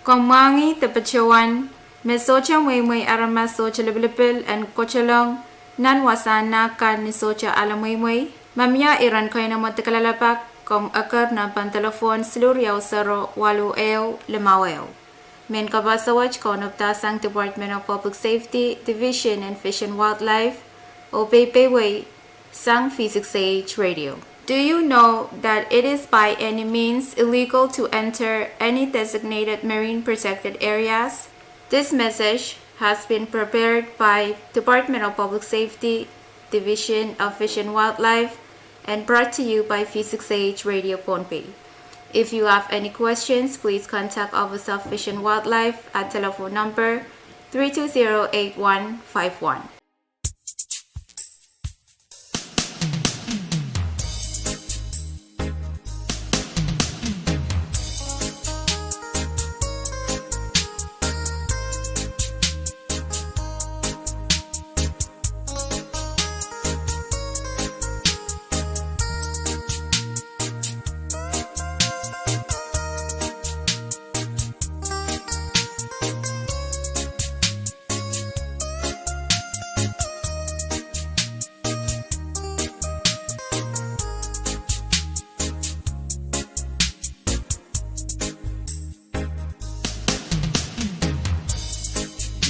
Kongmangi tepachawan, mesocha mui arama socha lebelepel and kochalong, nan wasana kan ni socha alamui, mamia iran kaina motekalalapak, kom akar na pantelefon seluruh yau sero walu lemaweo. Men kabasawach konoptasang Department of Public Safety, Division and Fish and Wildlife, o Pohnpei sang V6AH Radio. Do you know that it is by any means illegal to enter any designated marine protected areas? This message has been prepared by Department of Public Safety, Division of Fish and Wildlife, and brought to you by V6AH Radio Pohnpei. If you have any questions, please contact Office of Fish and Wildlife at telephone number 320-8151.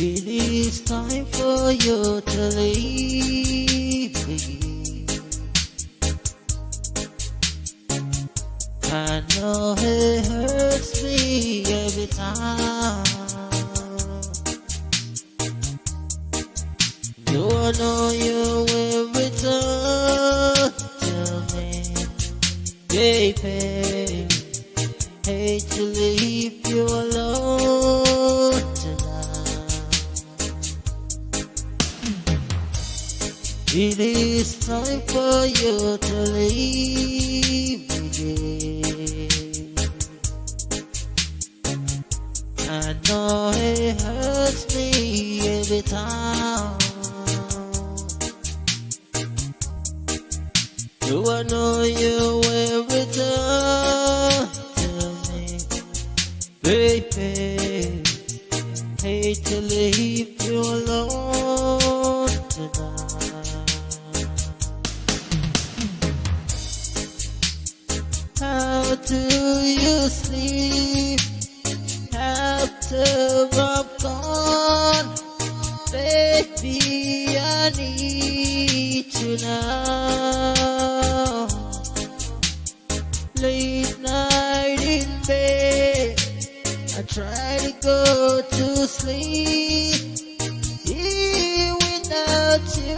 It is time for you to leave me. I know it hurts me every time. Do I know you will return to me, baby? Hate to leave you alone tonight. It is time for you to leave me. I know it hurts me every time. Do I know you will return to me, baby? Hate to leave you alone tonight. How do you sleep after I'm gone? Baby, I need you now. Late night in bed, I try to go to sleep here without you.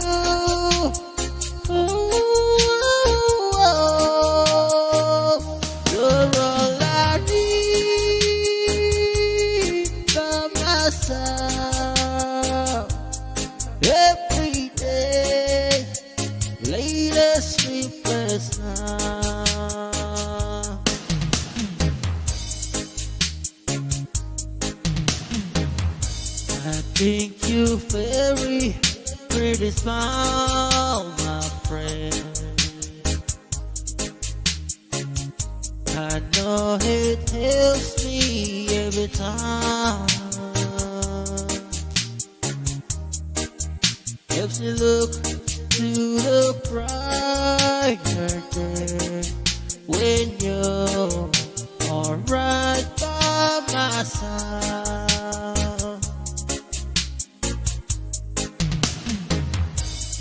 You're all I need by my side every day, late sleepless night. I think you very pretty smile, my friend. I know it helps me every time. Helps me look to the brighter day when you're right by my side.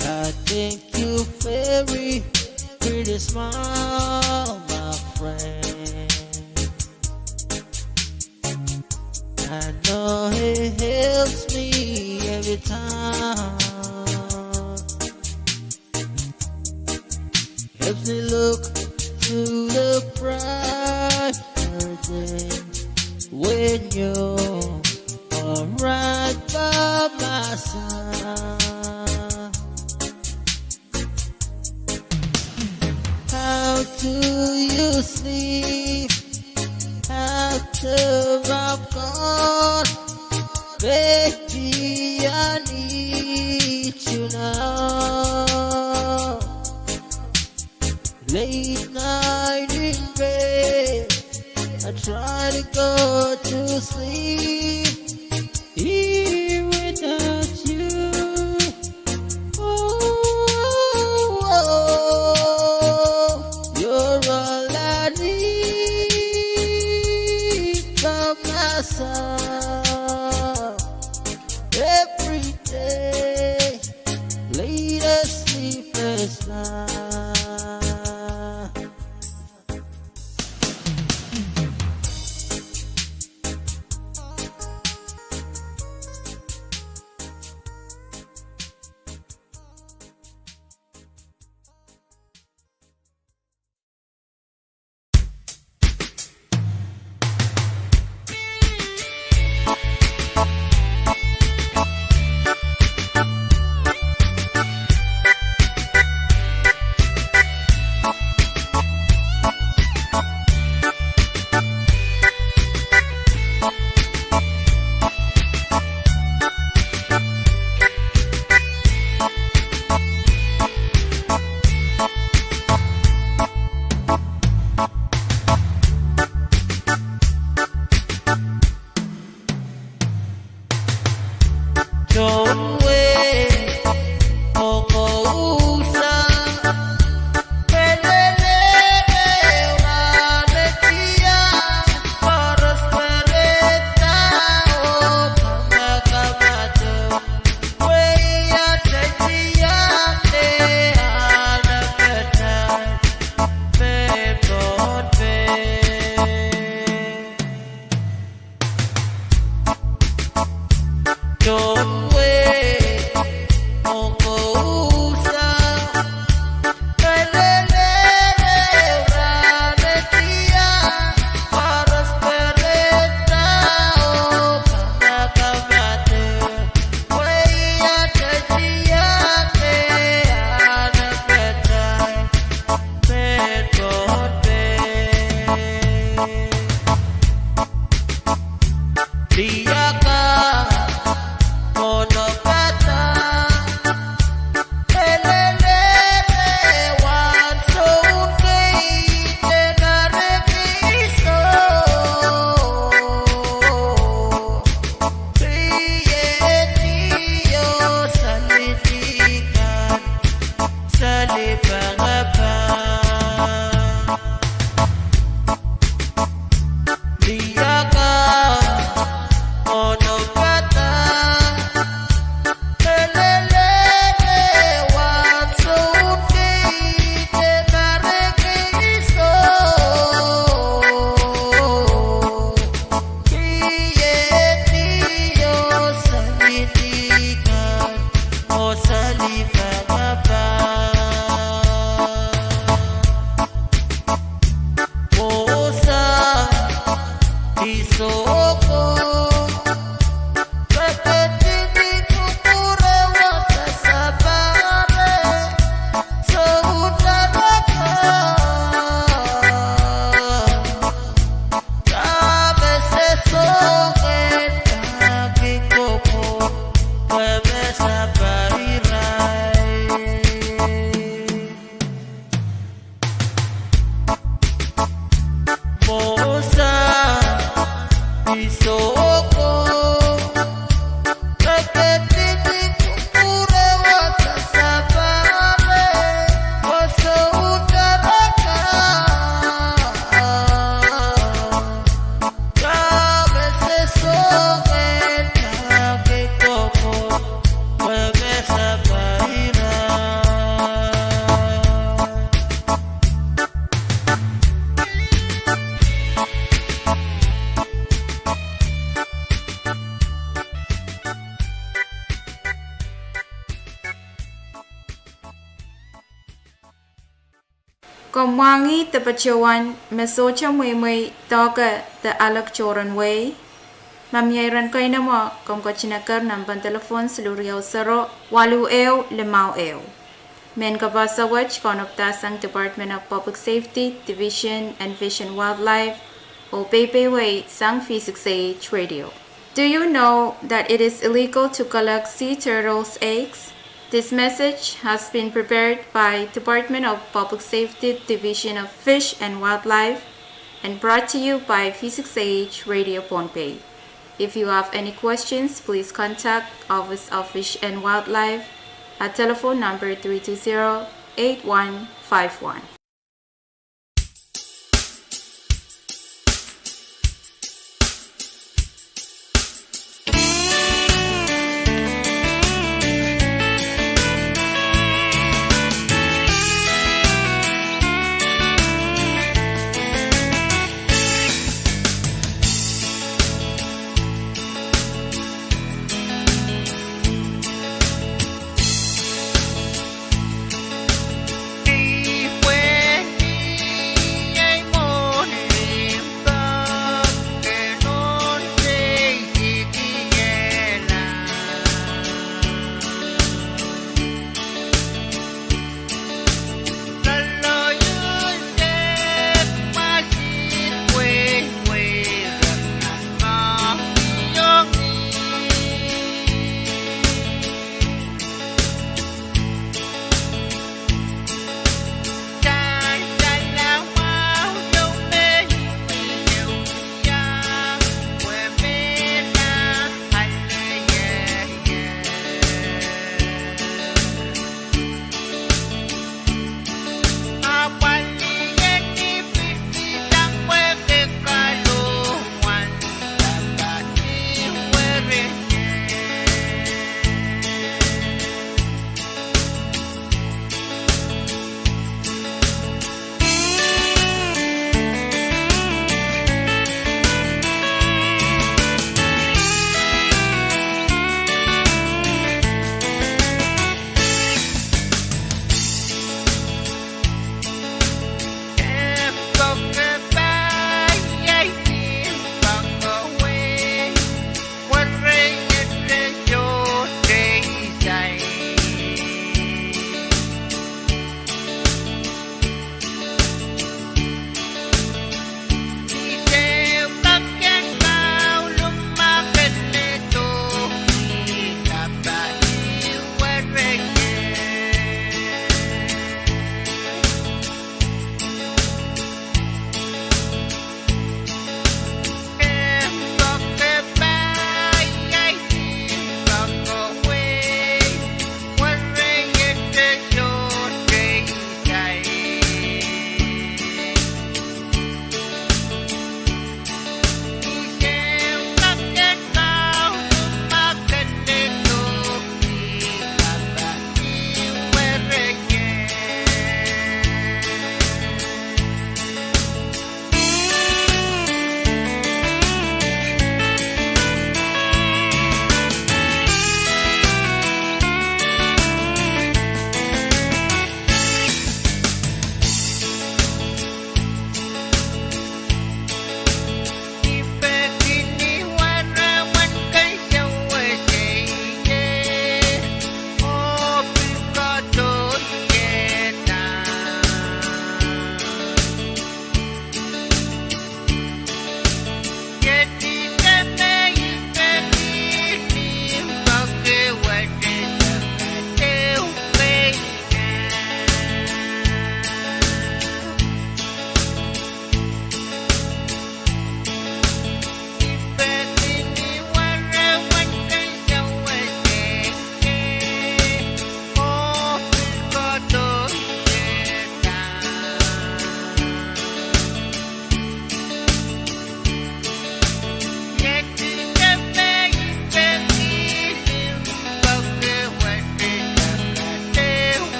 I think you very pretty smile, my friend. I know it helps me every time. Helps me look to the brighter day when you're right by my side. How do you sleep after I'm gone? Baby, I need you now. Late night in bed, I I try to go to sleep here without you. You're all I need from myself. Every day, late a sleepless night. Don't wait, Pwuhng. Komwangi tepachawan mesocha mui toka the alak choran way. Mamyairan kay na mo kung kachinakar ng pantelefon seluriaw saro walu ew limau ew. Men kabasawach konoptasang Department of Public Safety, Division and Fish and Wildlife o Pohnpei sang V6AH Radio. Do you know that it is illegal to collect sea turtles' eggs? This message has been prepared by Department of Public Safety, Division of Fish and Wildlife and brought to you by V6AH Radio Pohnpei. If you have any questions, please contact Office of Fish and Wildlife at telephone number 320-8151. Fue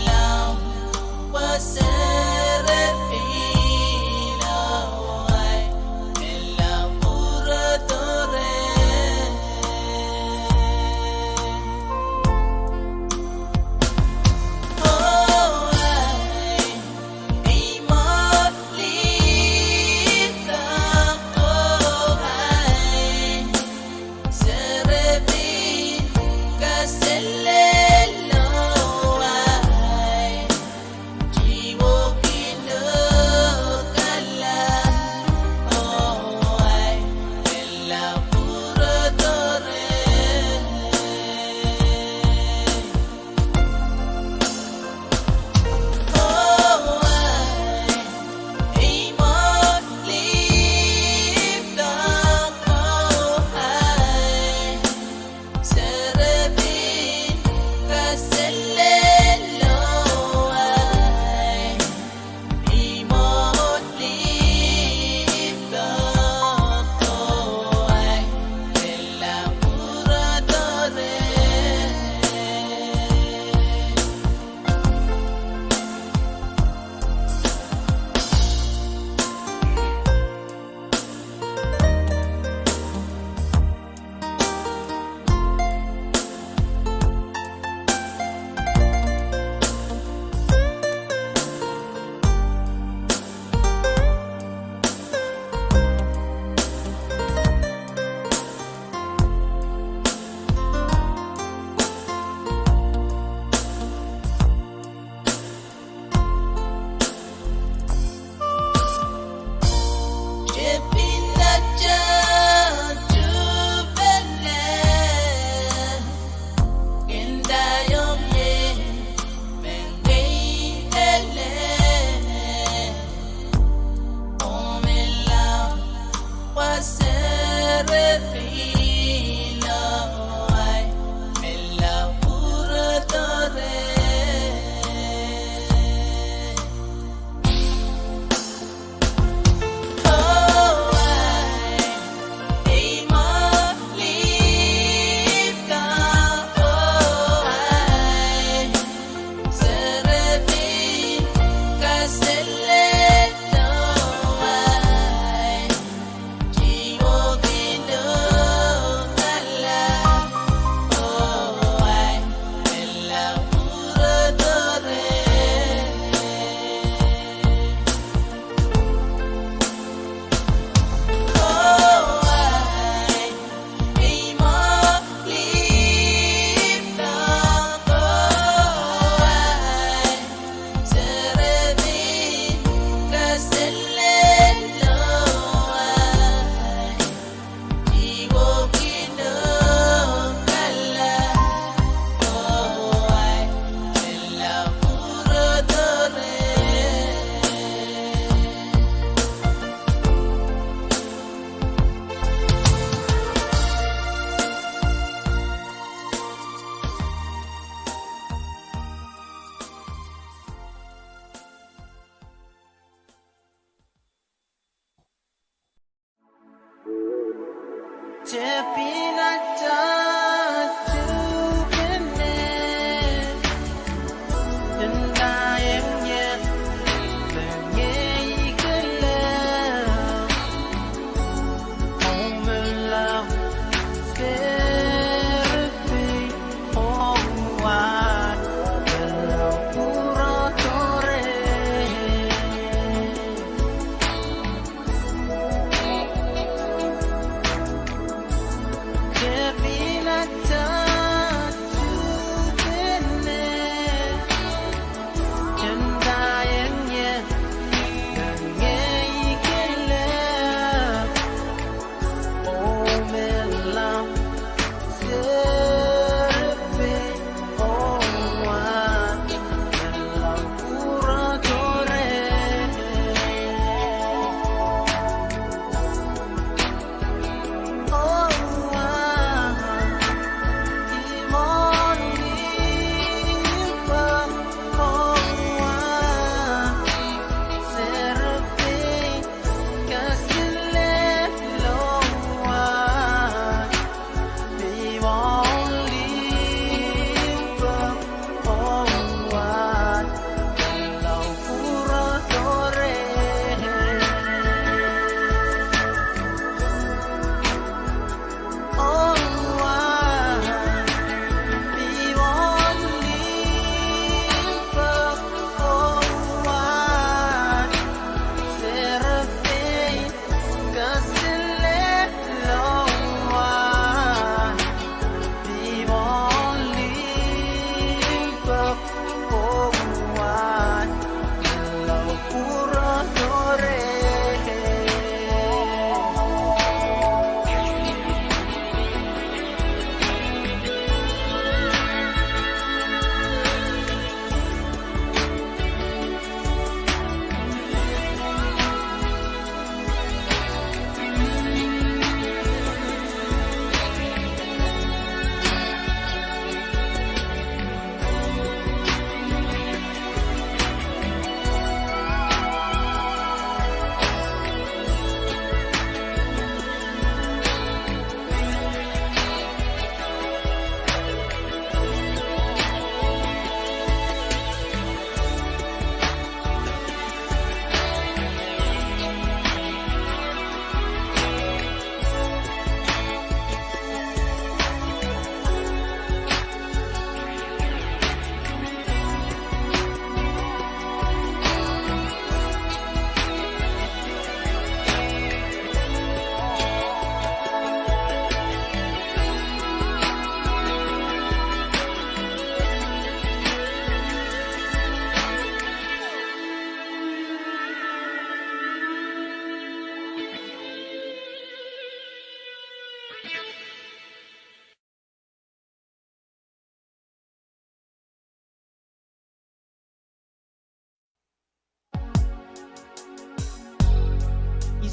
Long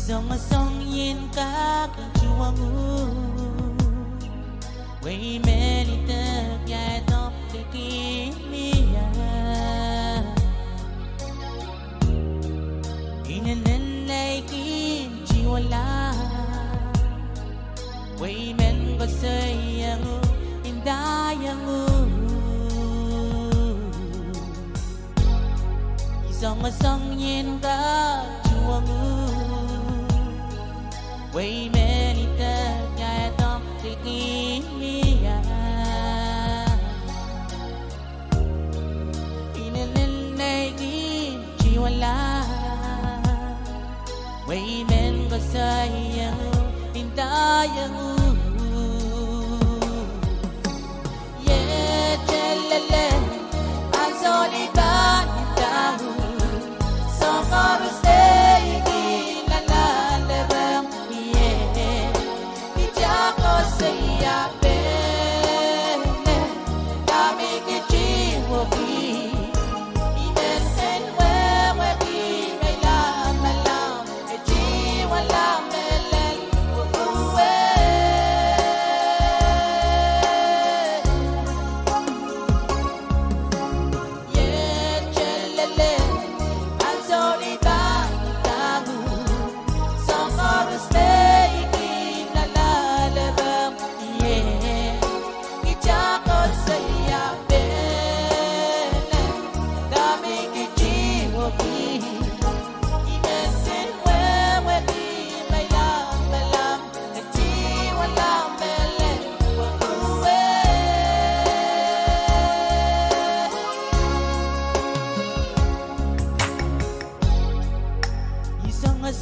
Dòng sông yên ca càng chua ngu Way many times I don't give me In này kim chiều la Way men có say ngu in da ngu Dòng sông yên ca chua ngu Way many times I don't give me In này kim chiều la Way men có say in da ngu Yeah, chelele Azoli ba da So far stay la la le bang yeah Ki ja ko say ya be Da me ki chi wo ki Even and where be me la ma la me chi wa la me len wo we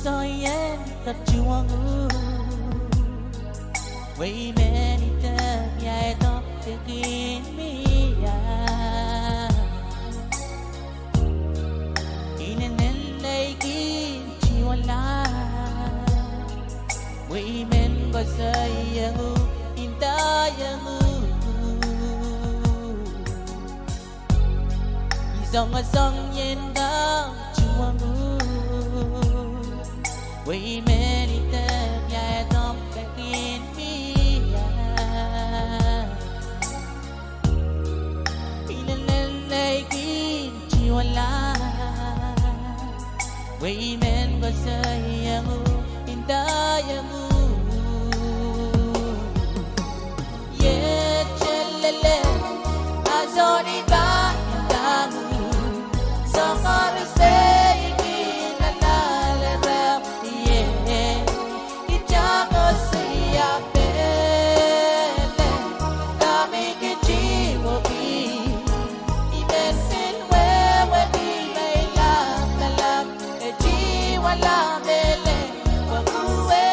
so yeah that you want way many times yeah don't begin me in an like you alive way men but say you in the song a song yen down to a moon way many times yeah don't back in me feeling like you alive way men but say in the moon yeah chelele azori ba so far to say la la la la yeah ichako siya pele kami kijiwo bi ibesin wewe bi la la la jiwa la mele wakuwe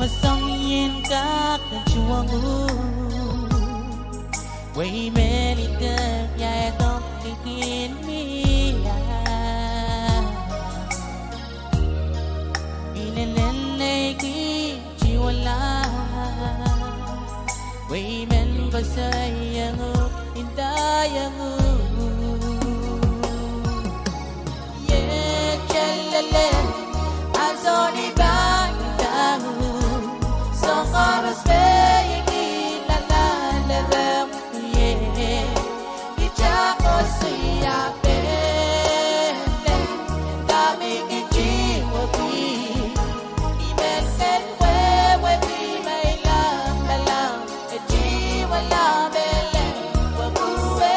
song yin ka chuang way many times yeah don't begin me in like you alive way men but say in the yeah chelele azori ba so far to stay la la la la yeah ichako siya pele kami kijiwo bi imen wewe bi mai la la la jiwa la mele wakuwe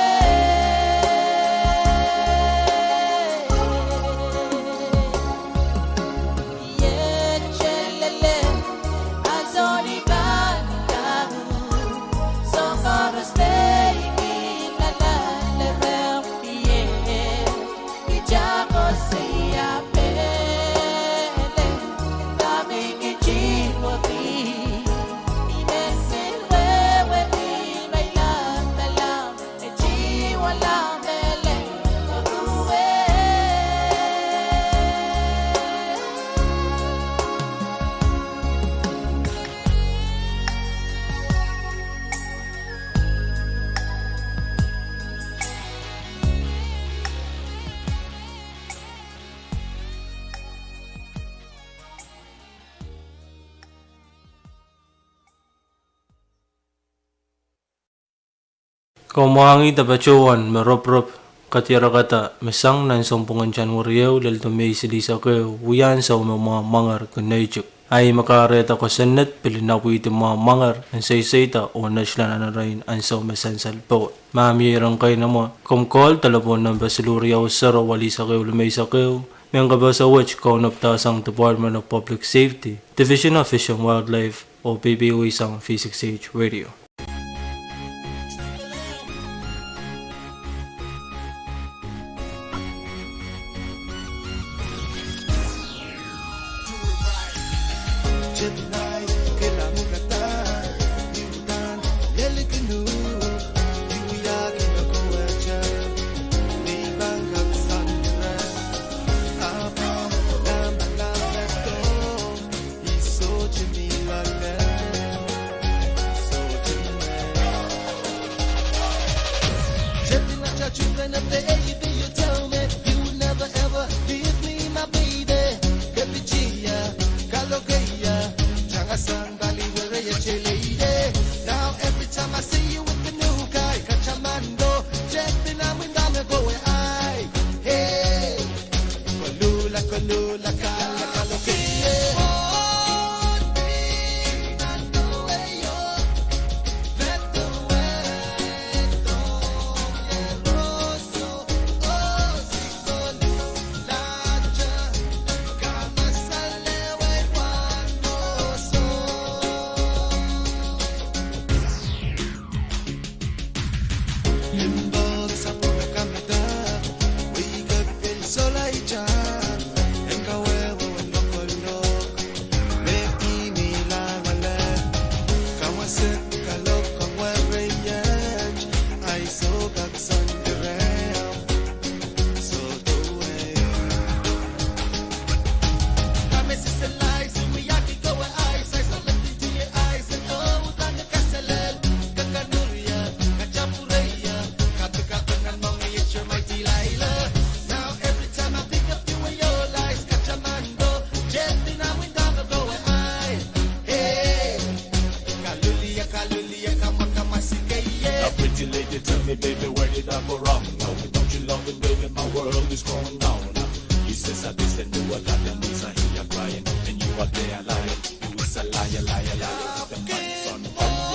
yeah chelele azori banda so far to stay la la la la yeah ichako siya pele kami kijiwo bi imesin wewe bi mai la la la jiwa la mele wakuwe Kamuhangi tapachuan merop-rop katira kata mesang nan sompungan chan wariyaw lal tumay silisa kayo uyan sa mga mangar kanaychuk ay makareta ko senat pilinapu iti mga mangar ang saysayta o naslan anarayin ang sa mesansal po mamirang kayo na mo kumkol talapon ng basiluriyaw saro walisa kayo lumay sa kayo may kabasa which kaunaptasang Department of Public Safety Division of Fish and Wildlife o PBOisang V6AH Radio. what they are like. Who's a liar, liar, liar? The man's on fire.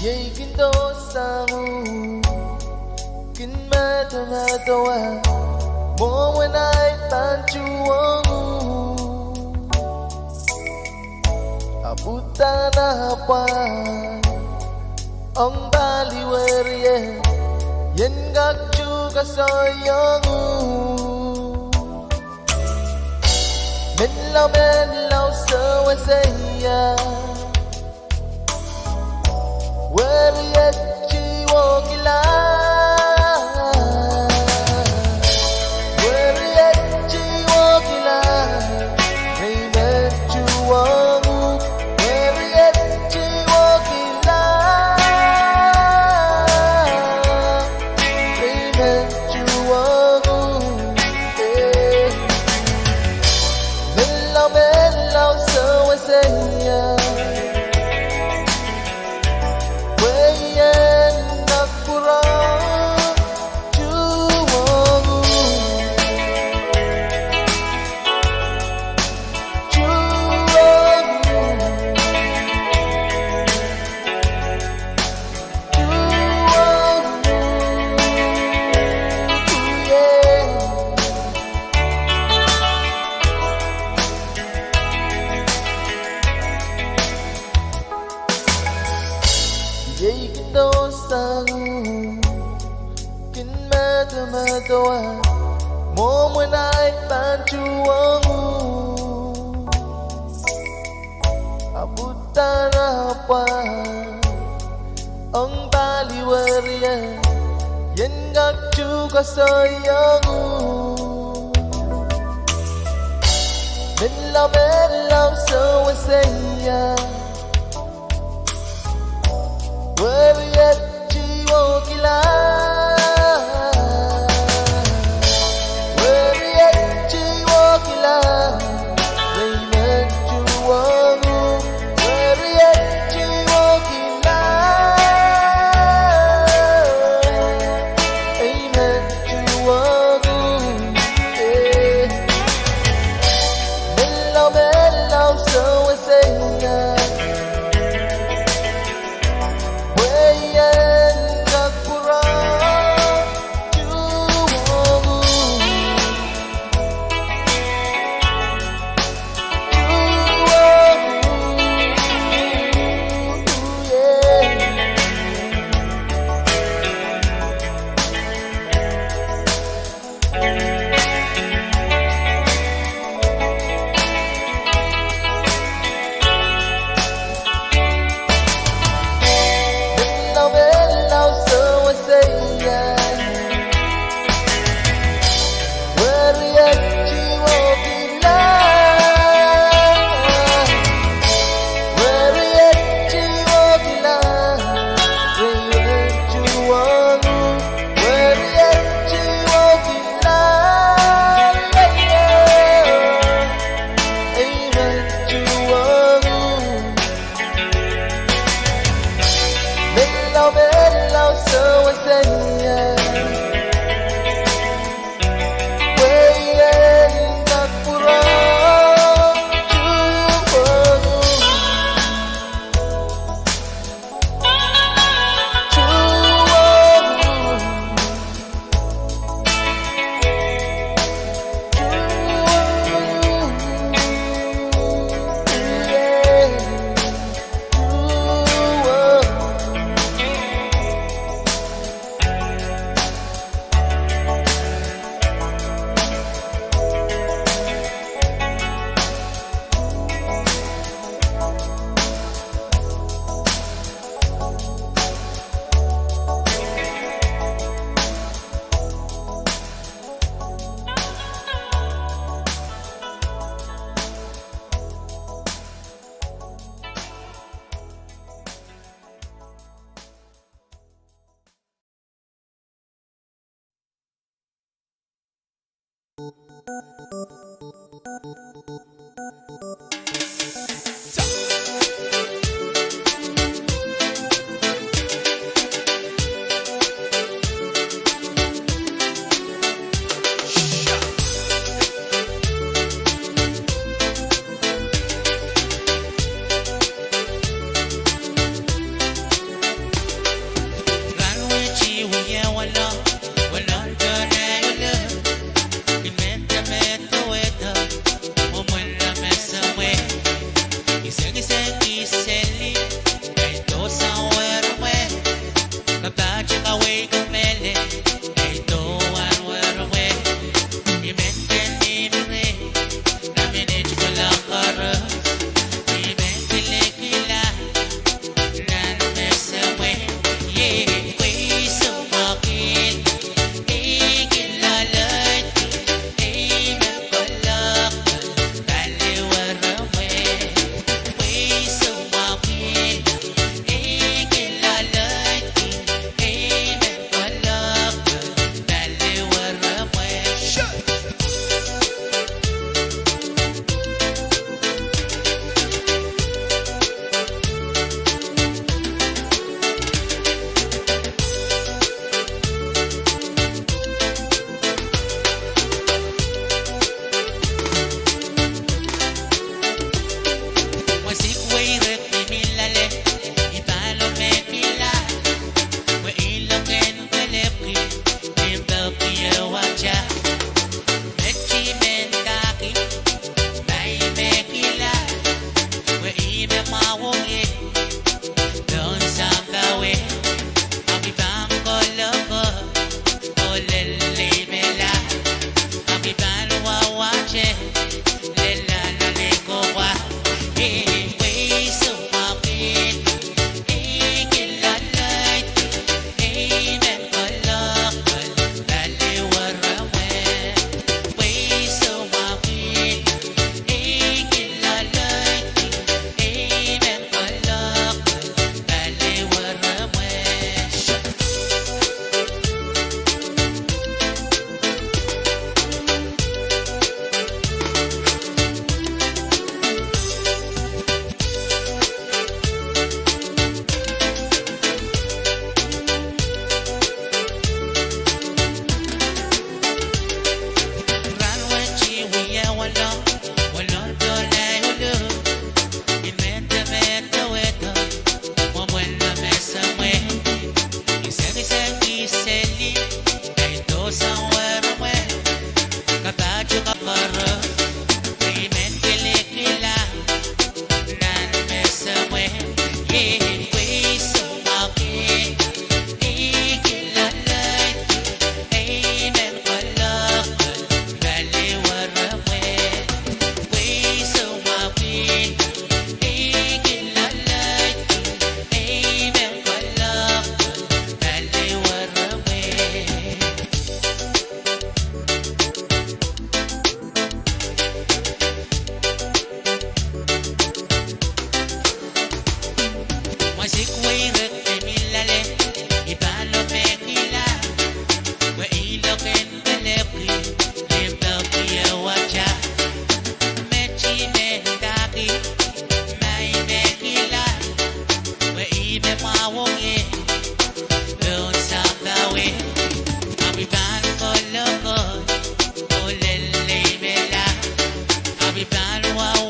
Yay kindo sangu kin matamawa mo when I tanchuangu abuta na pa ang baliwariye yen gakchu kasayangu menlaw sawasaya Wariyachi wogila Wariyachi wogila Raymanchu wangu Wariyachi wogila Raymanchu wangu Melaw sawasaya Mo when I tanchuangu abuta na pa ang baliwariya yen gakchu kasayangu menlaw sawasaya wariyachi wogila Melaw sawasaya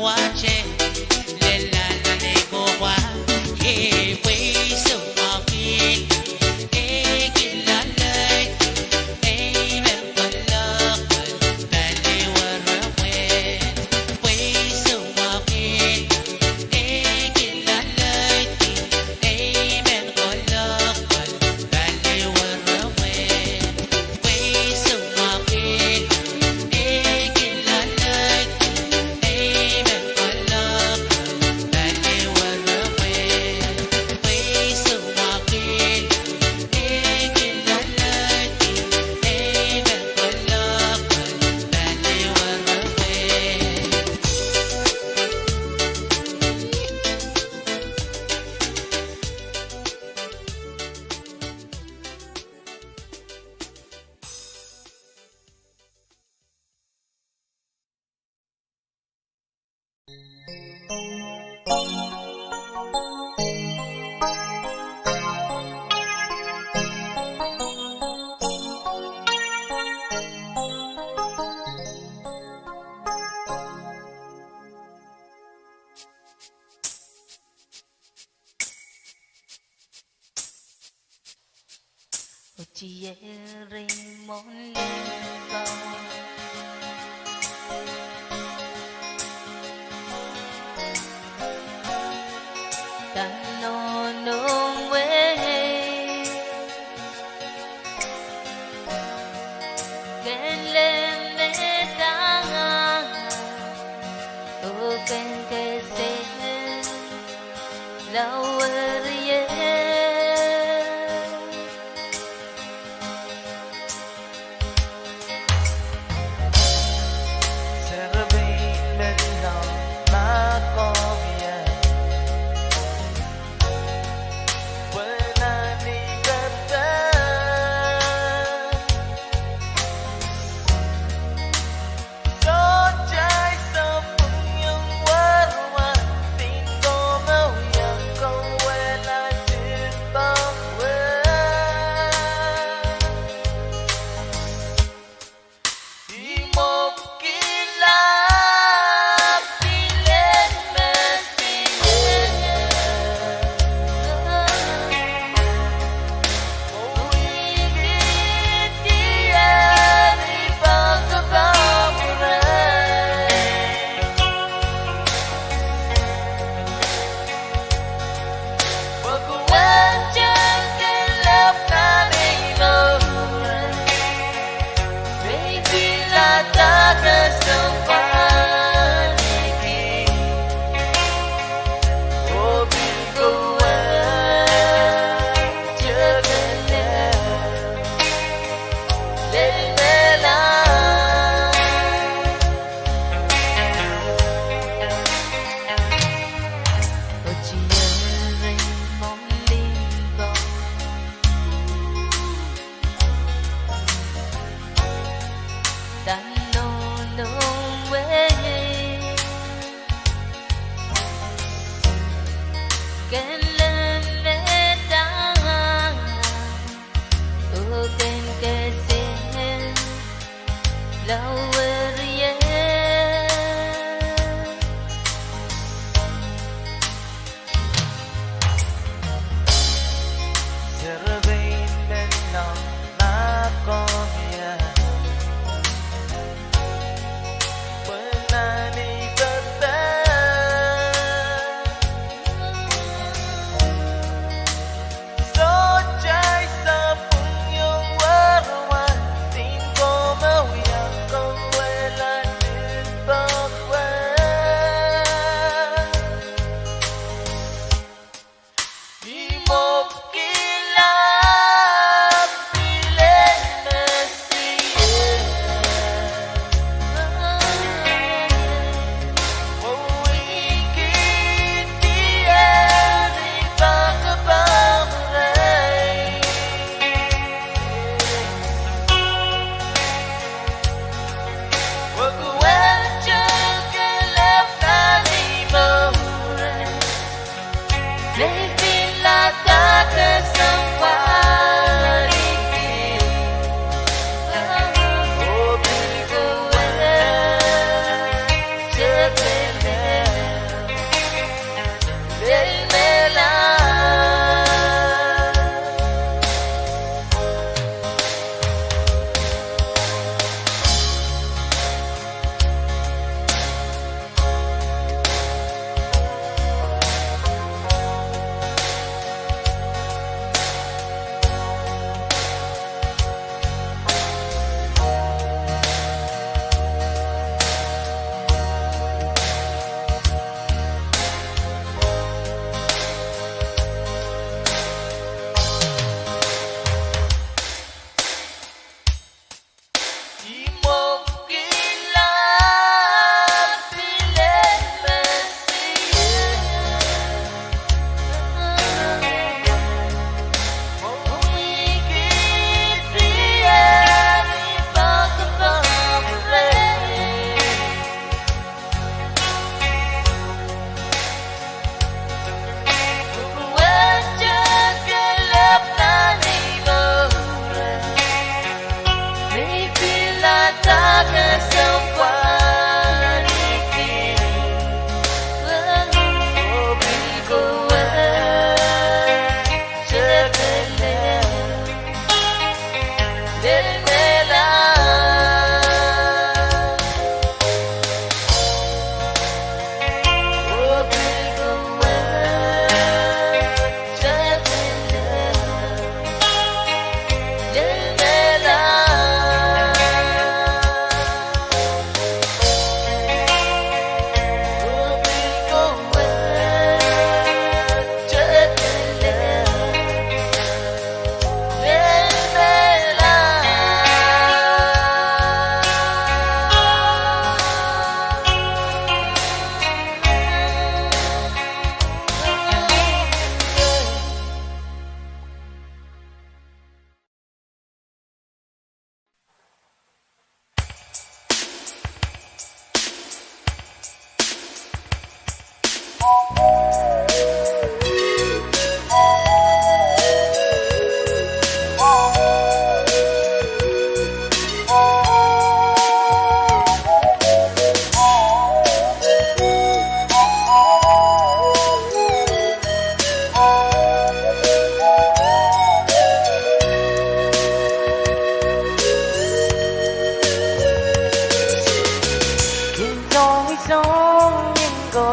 quá chê lên là để cô quá ê quay sầu màu kia ê kia là lời ê bên quên love bên đi qua rơ quên quay sầu màu kia ê kia là lời ê bên quên love bên đi qua rơ quên quay sầu màu kia ê kia là lời ê bên quên love bên đi qua rơ quên quay sầu màu kia ê kia là lời ê bên quên love bên đi qua rơ quên Odiere mon lento Tanonong we Kenlen le tanga O ken kese Lower yeah Celebrate men lòng mà có bia Wala ni kata So trái sa Pwuhng warma Tin ko mau yang kau wala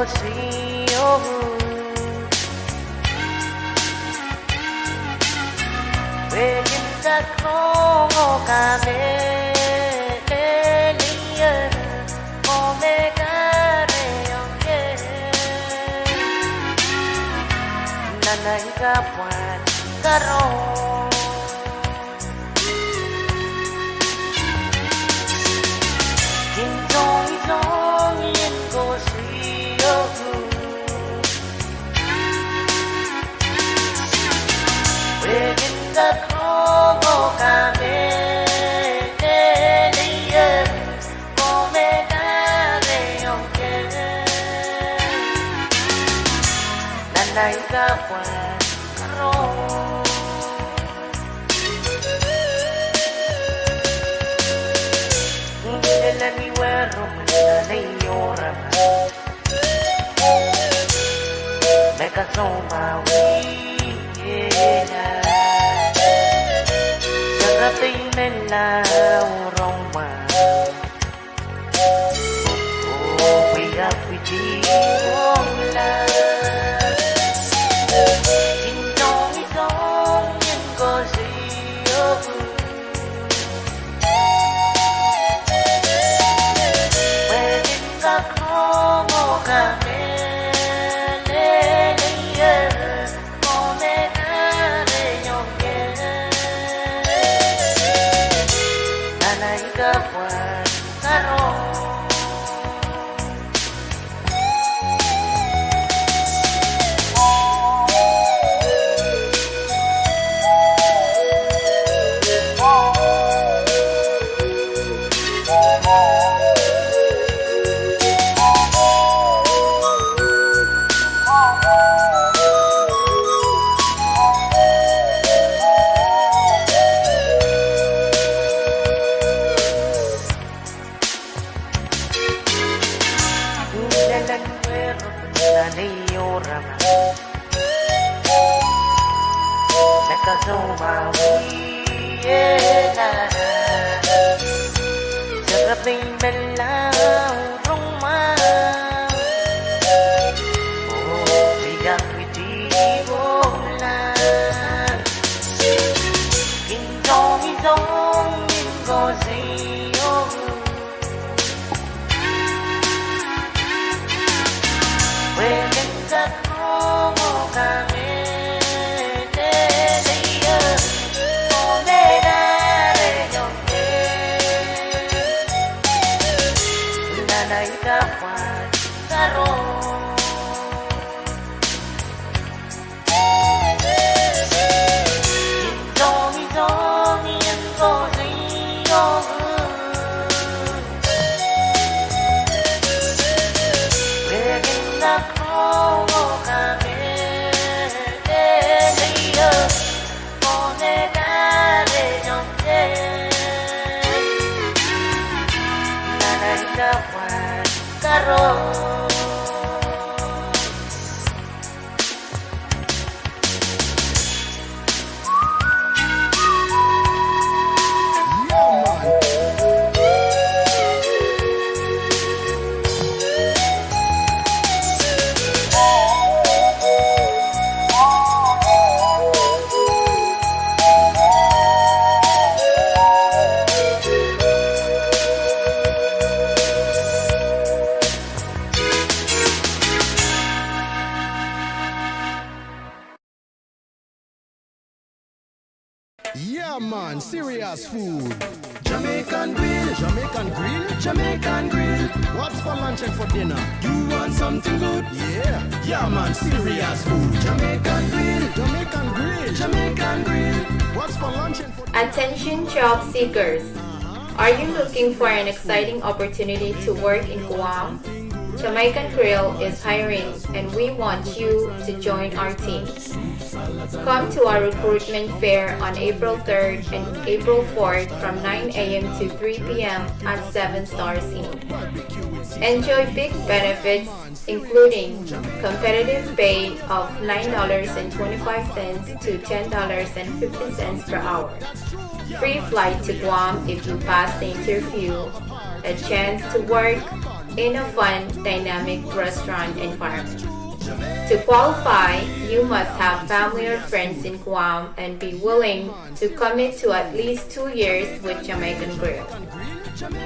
see you. Về những giấc mơ cả mê lìa mơ mê cả để ông nhé nanay kapuan karon Hintong itong yin ko siyo Wigin ka krogo kami Neliyan mo me kare yung kere Nanay kapuan karon Anywhere make us so my way. Sarapin nila urong ma. Oh, we got with you, love. Intong itong yan ko siyo. Yeah, man, serious food. Jamaican grill, Jamaican grill, Jamaican grill. What's for lunch and for dinner? You want something good? Yeah, man, serious food. Jamaican grill, Jamaican grill, Jamaican grill. What's for lunch and for dinner? Attention job seekers. Are you looking for an exciting opportunity to work in Guam? Jamaican Grill is hiring and we want you to join our team. Come to our recruitment fair on April 3rd and April 4th from 9 a.m. to 3 p.m. at 7 Stars Inn. Enjoy big benefits including competitive pay of $9.25 to $10.50 per hour, free flight to Guam if you pass the interview, a chance to work in a fun, dynamic restaurant environment. To qualify, you must have family or friends in Guam and be willing to commit to at least 2 years with Jamaican Grill.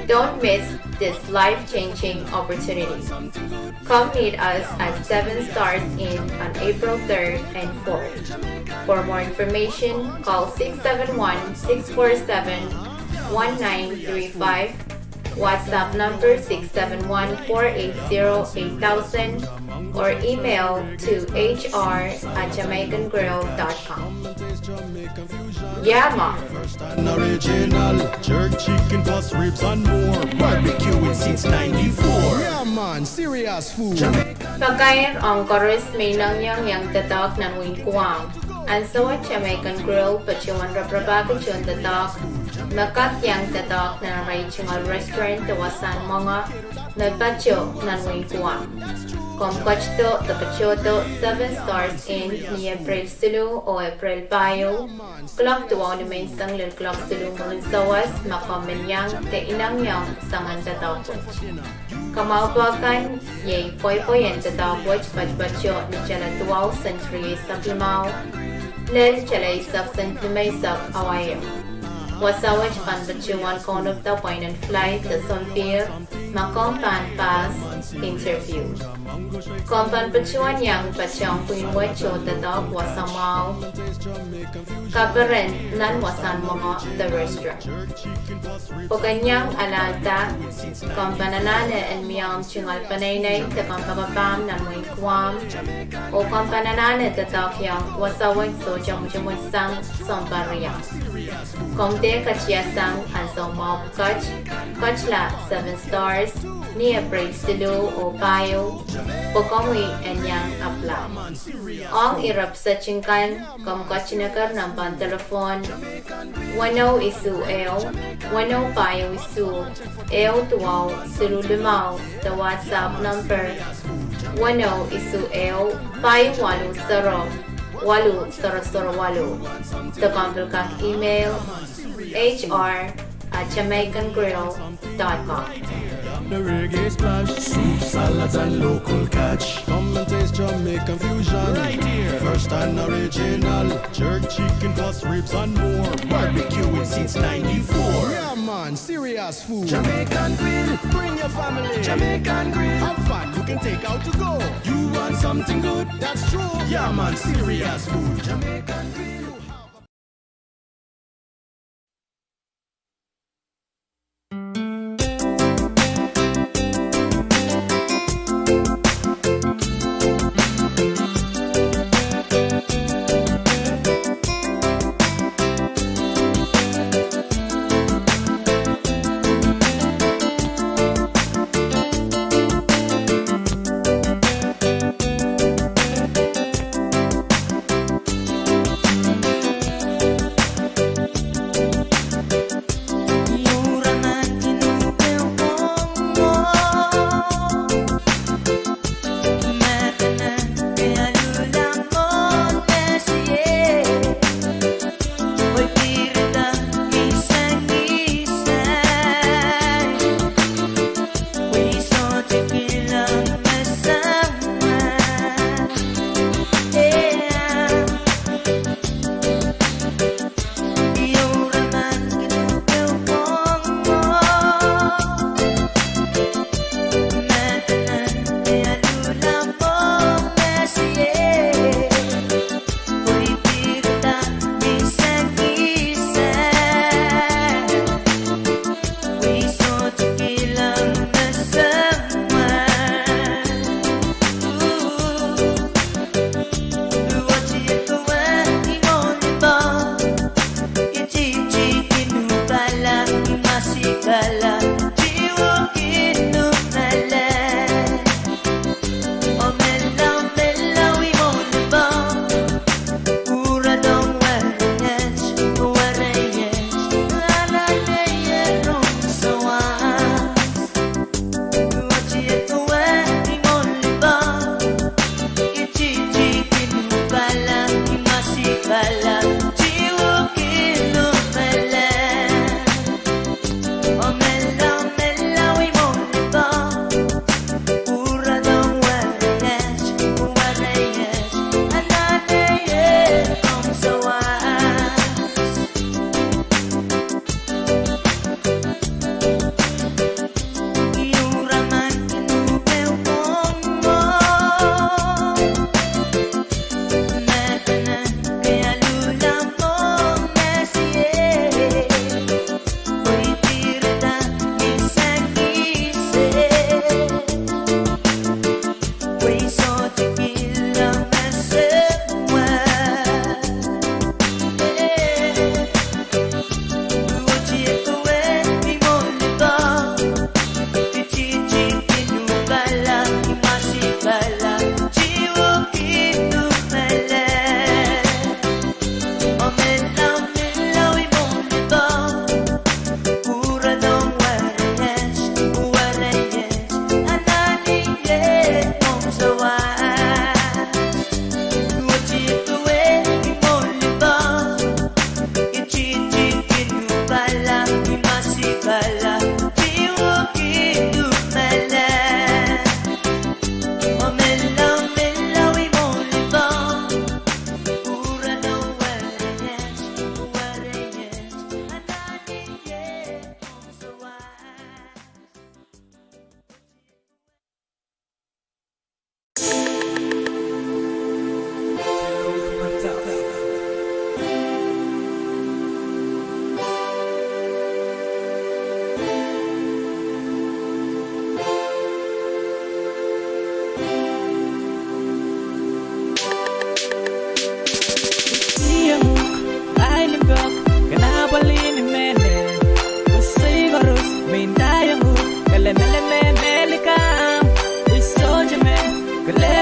Don't miss this life-changing opportunity. Come meet us at 7 Stars Inn on April 3rd and 4th. For more information, call 671-647-1935, WhatsApp number 671-480-8000, or email to hr@jamaicangrill.com. Yeah, Mom. An original jerk chicken plus ribs and more. Barbecue with 694. Yeah man, serious food. Pagkain ang koris may nangyang yang tatak ng wing kuwang. Ang sawat Jamaican Grill pachuan raprabag chun tatak. Makat yang tatak na regional restaurant tawasan mga nagpacho ng wing kuwang. Komkachto tapachoto 7 Stars Inn ni April Sulu o April Bayo. Clock tuwaw ni may isang lil clock sulu mga sawas makamenyang te inang yang sangan tatawag. Kamaupakan, yay poy-poyen tatawag pachpacho ni chala tuwaw century sa Limao. Lel chala isak century sa Awayo. Wasawaj panbachuan konop tapoy ng flight sa Sonpir, makompan pass interview. Kompan pachuan yang pachang puinwacho tatawag wasamaw. Kaparen nan wasan mga the restaurant. Paganyang alalta, kompananana and miyang chungal panaynay ta kompagapam ng mga kwam, o kompananana tatawag yang wasawaj so jamujamuj sang sompariyang. Komte kachiyasang ang somaw kachla 7 Stars, ni April Sulu o Payo, pagkamuy anyang aplam. Ang irap sa chingkan, kamkachinakar ng pantelefon, 10 isu eo, 10 payo isu, eo tuwaw, sulu limaw, the WhatsApp number, 10 isu eo, payo walu saro, walu saro walu. The complex email, hr@jamaicangrill.com. The reggae splash, soup, salads and local catch. Come and taste Jamaican fusion right here. First and original, jerk chicken plus ribs and more. Barbecue with 694. Yeah man, serious food. Jamaican grill, bring your family. Jamaican grill, have fun, you can take out to go. You want something good? That's true. Yeah man, serious food. Jamaican grill.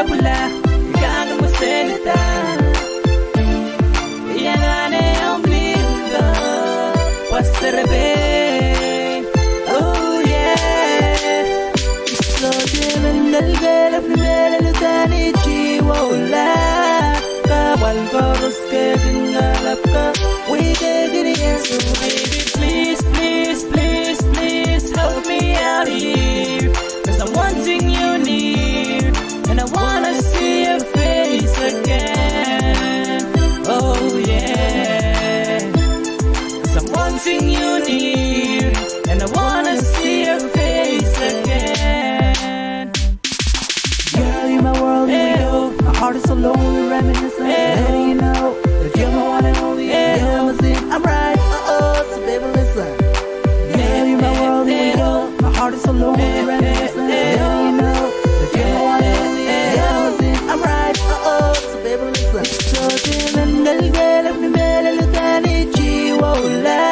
pula, ikaw ang masalita. Yang ane ombligo, pasarbe. Oh yeah. So diman nalgalap na melalutani jiwa ula. Kawal koros ke dingalap ka, wika giniyan. So baby please, please, please, please help me out here. Cause I'm wanting you near, and I wanna see your face again. Oh yeah. Cause I'm wanting you near, and I wanna see your face again. Girl, you're my world, here we go. My heart is so lonely, reminiscing, letting you know that you're my one and only. Never seen I'm right, so baby listen. Girl, you're my world, here we go. My heart is so lonely, reminiscing, letting you know that you're my one and only. Never seen I'm right, so baby listen. So diman nalgalap na melalutani jiwa ula.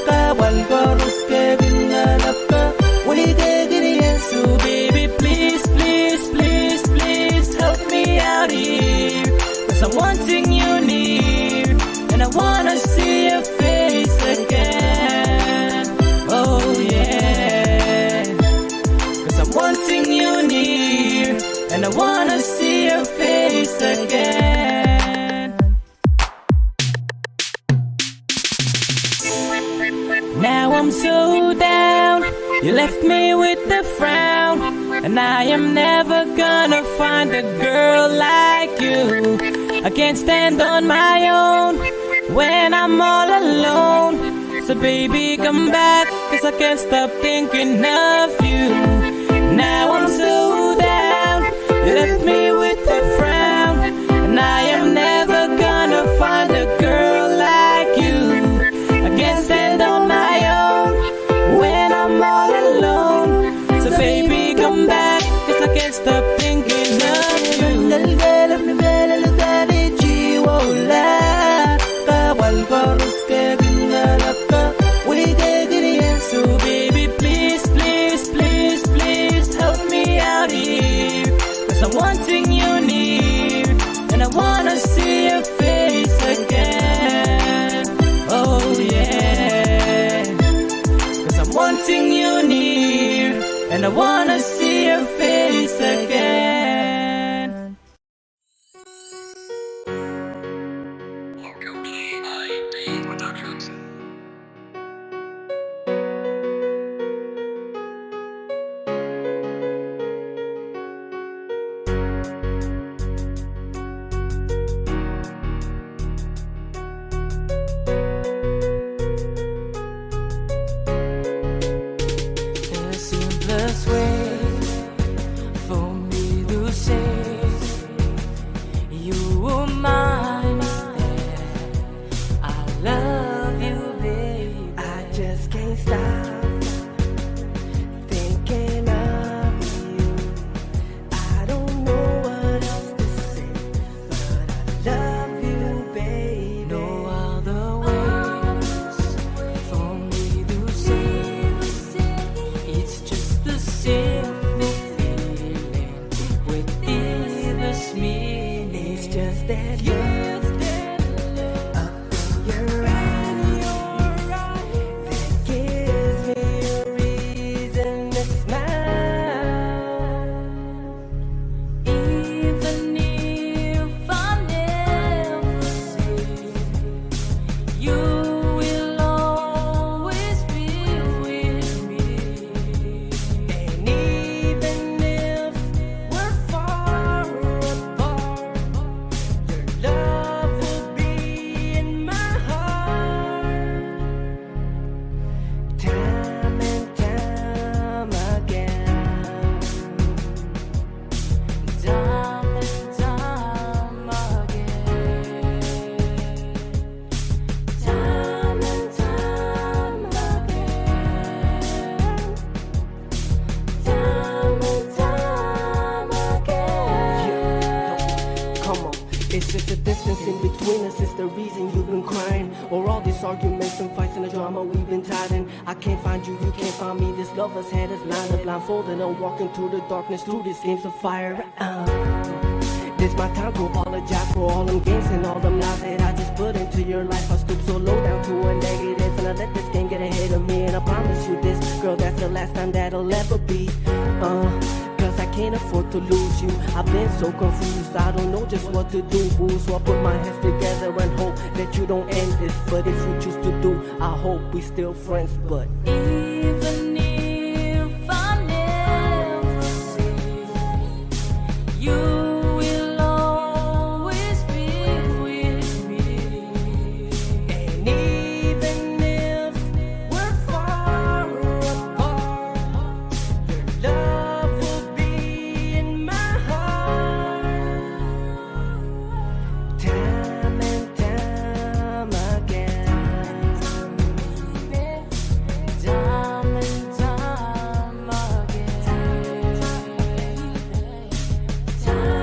Kawal koros ke dingalap ka, wika giniyan. So baby please, please, please, please help me out here. Cause I'm wanting you near, and I wanna see your face again. Oh yeah. Cause I'm wanting you near, and I wanna see your face again. Now I'm so down, you left me with a frown, and I am never gonna find a girl like you. I can't stand on my own when I'm all alone. So baby come back, cause I can't stop thinking of you. Now I'm so down, you left me with a frown, and I am never gonna find a girl like you. I can't stand on my own when I'm all alone. So baby come back, cause I can't stop thinking of you. Nalgalap na melalutani jiwa ula. Kawal koros ke dingalap ka, wika giniyan. So baby please, please, please, please help me out here. Cause I'm wanting you near, and I wanna see your face again. Oh yeah. Cause I'm wanting you near, and I wanna see your face again. The simplest way for me to say you were mine is that I love you, baby. I just can't stop thinking of you. I don't know what else to say, but I love you, baby. No other ways for me to say it's just the simple feeling within this meaning. It's just that look up in your eyes that gives me a reason to smile. Even if I never see you, will always be with me. And even if we're far apart, your love It's just a distance in between us, it's the reason you've been crying. Or all these arguments and fights and the drama we've been tied in. I can't find you, you can't find me. This love has had us blindfolded and walking through the darkness through these games of fire. This my time to apologize for all them games and all them lies that I just put into your life. I stooped so low down to a negative, and I let this game get ahead of me. And I promise you this, girl, that's the last time that'll ever be. Cause I can't afford to lose you. I've been so confused, I don't know just what to do. So I put my hands together and hope that you don't end this. But if you choose to do, I hope we still friends. But even if I never see you, time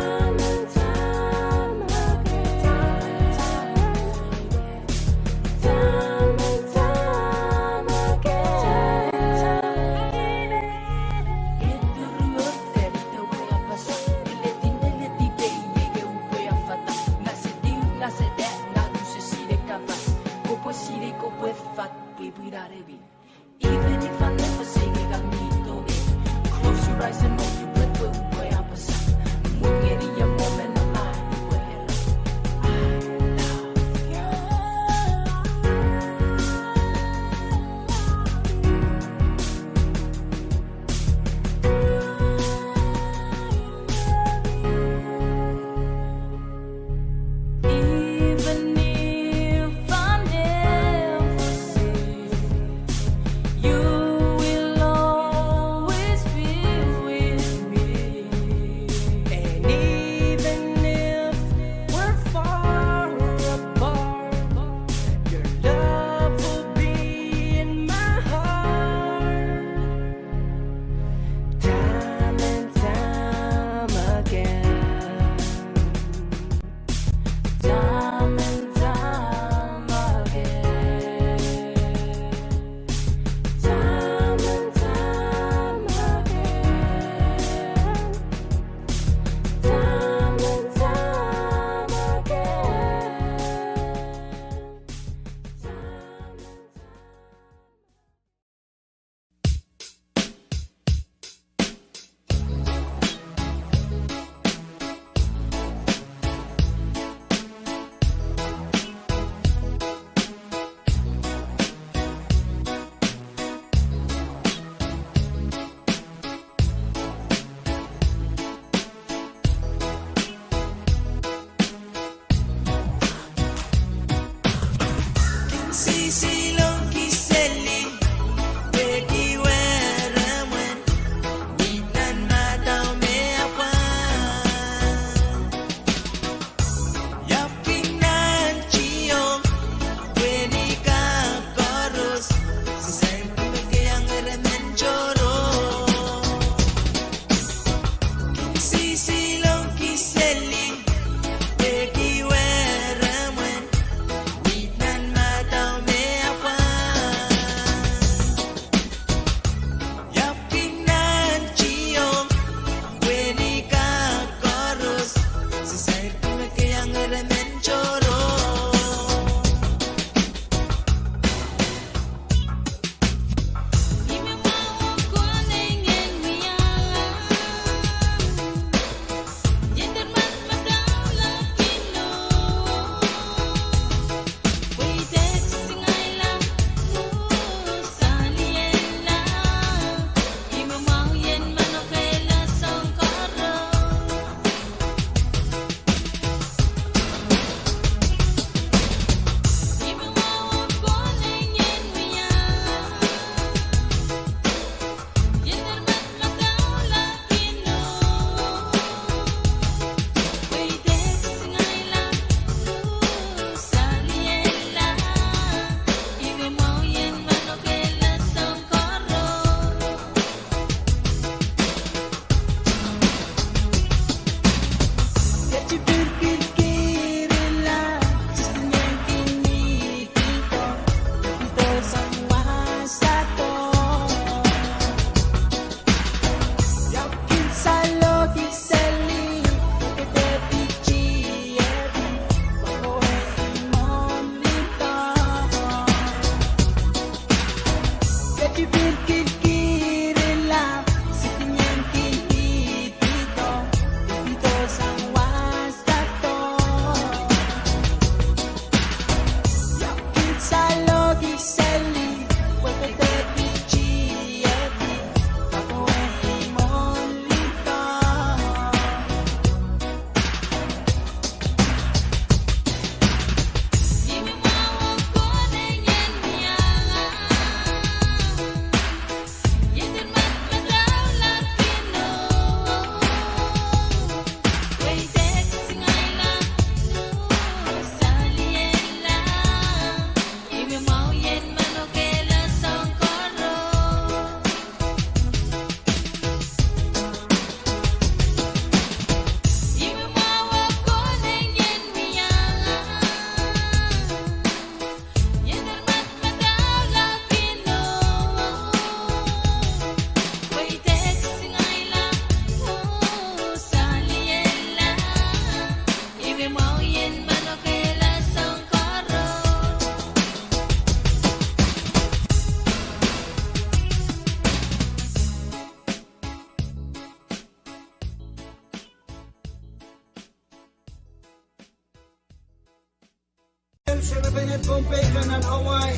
Jerusalem, Sheraben at Pohnpei, and Hawaii.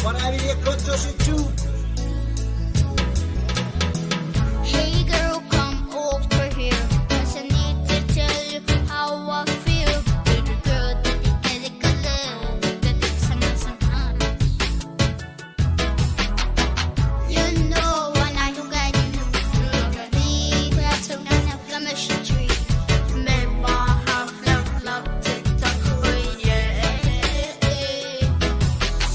What I really got to see too. Hey girl, come over here, 'cause I need to tell you how I feel. Baby girl, that you get it good, that it's sometimes. You know when I look at you, look at me, that's a kind of chemistry. Make my heart love, tick-tock, oh yeah.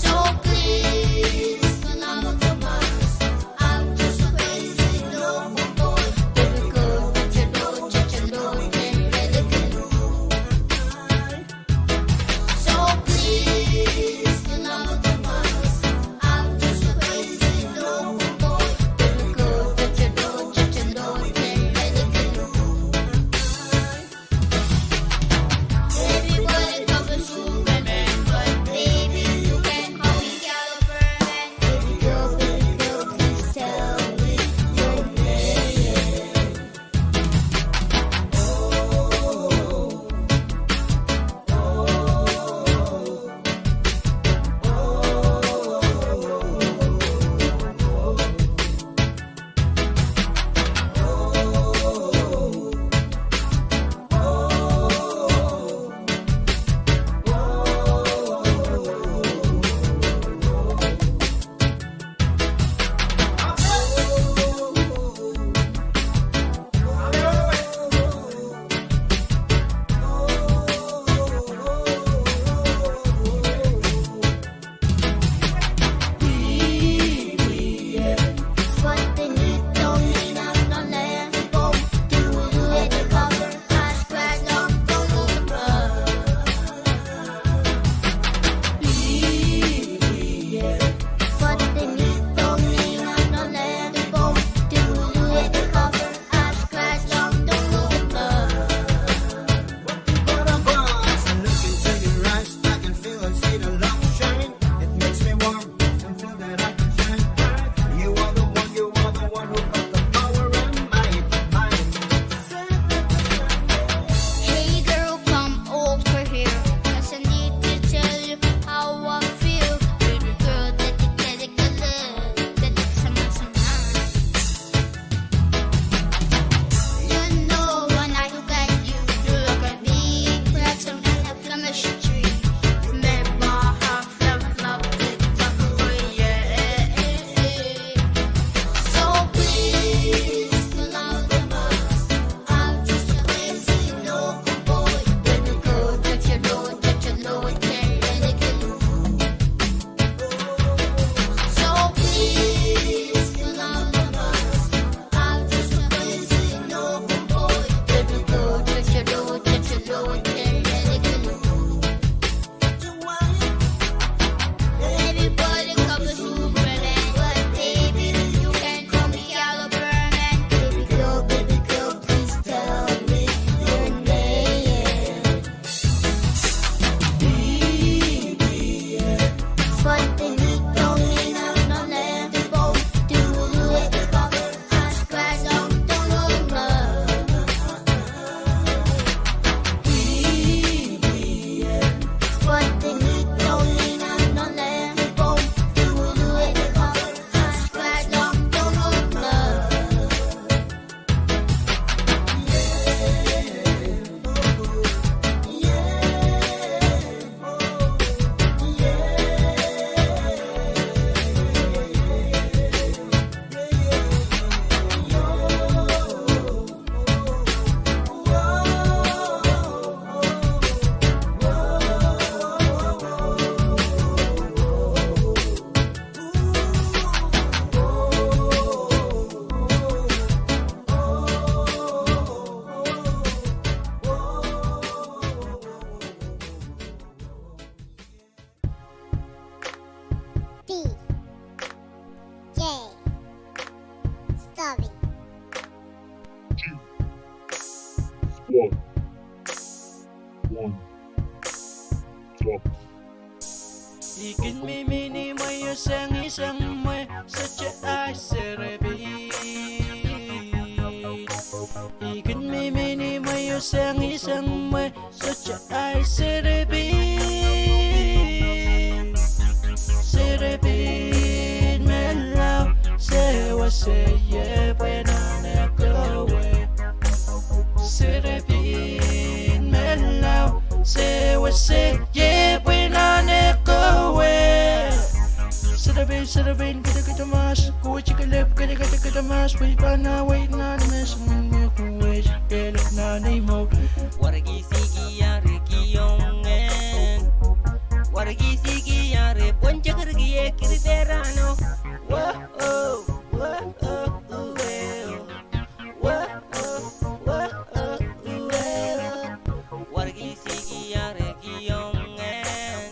So please, when I look at us, I'm just crazy, no boy. Baby girl, that you know, and really good. So please, when I look at us, I'm just crazy, no boy. Baby girl, that you know, and really good. Everybody covers Superman, but baby, you can call me California. Baby girl, please tell me your name. What they need don't mean I'm not letting go. Do it to cover, I scratch up, don't look above. What they need don't mean I'm not letting go. Do it to cover, I scratch up, don't look above. What a buzz! I look into your eyes, I can feel and see the love shine. It makes me warm and feel that I can shine bright. You are the one who got the power and might. Hey girl, come over here, 'cause I need to tell you how I feel. Baby girl, that you get it good, that it's sometimes. You know when I look at you, you look at me, like some kind of chemistry. Make my heart love, tick-tock, oh yeah. So please, when I look at us, I'm just a crazy local boy. Baby girl, that you know, and really good. So please, when I look at us, I'm just a crazy local boy. Baby girl, that you know, and really good. Everybody covers Superman, but baby, you can call me California. Baby girl, please tell me your name. What they need don't mean I'm not letting go. Do it to cover, I scratch up, don't look love. What they need don't mean I'm not letting go. Do it to cover, I scratch up, don't look love. Ikin mimini mo isang mo such a cerebit. Ikin mimini mo isang mo such a cerebit. say what say, yeah, when I go away. Sarabin, kita mas, ku chika lep, kita mas, wait na, miss, wait, get it na nemo. Wargi sigi yare kiyongen, wargi sigi yare poncha kargi ekiri terano. Whoa, oh, whoa, oh, wargi sigi yare kiyongen,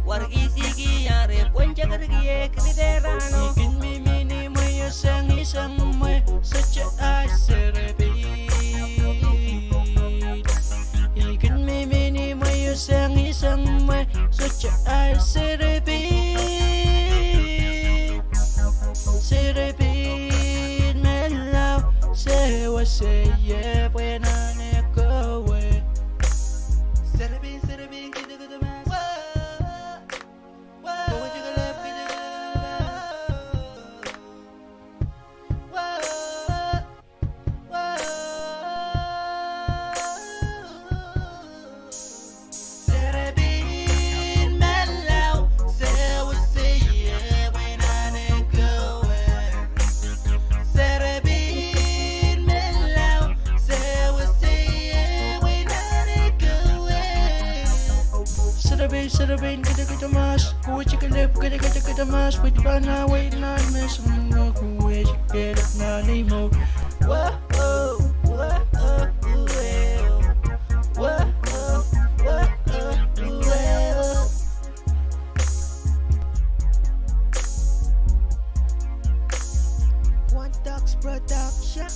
wargi sigi yare poncha kargi ekiri terano. Ikin mimini may isang may such a serapin. Ikin mimini may isang may such a serapin. Serapin, my love, say what say, yeah, when I go away. Serapin, kita mas. Go chika lep, Serapin, my love, say what say, yeah, when I go away. Serapin, my love, say what say, yeah, when I go away. Serapin, kita mas, ku chika lep, kita mas, wait na, miss, wait, get it na nemo. Whoa, oh, whoa, oh, whoa, oh, whoa, oh. One Ducks Production.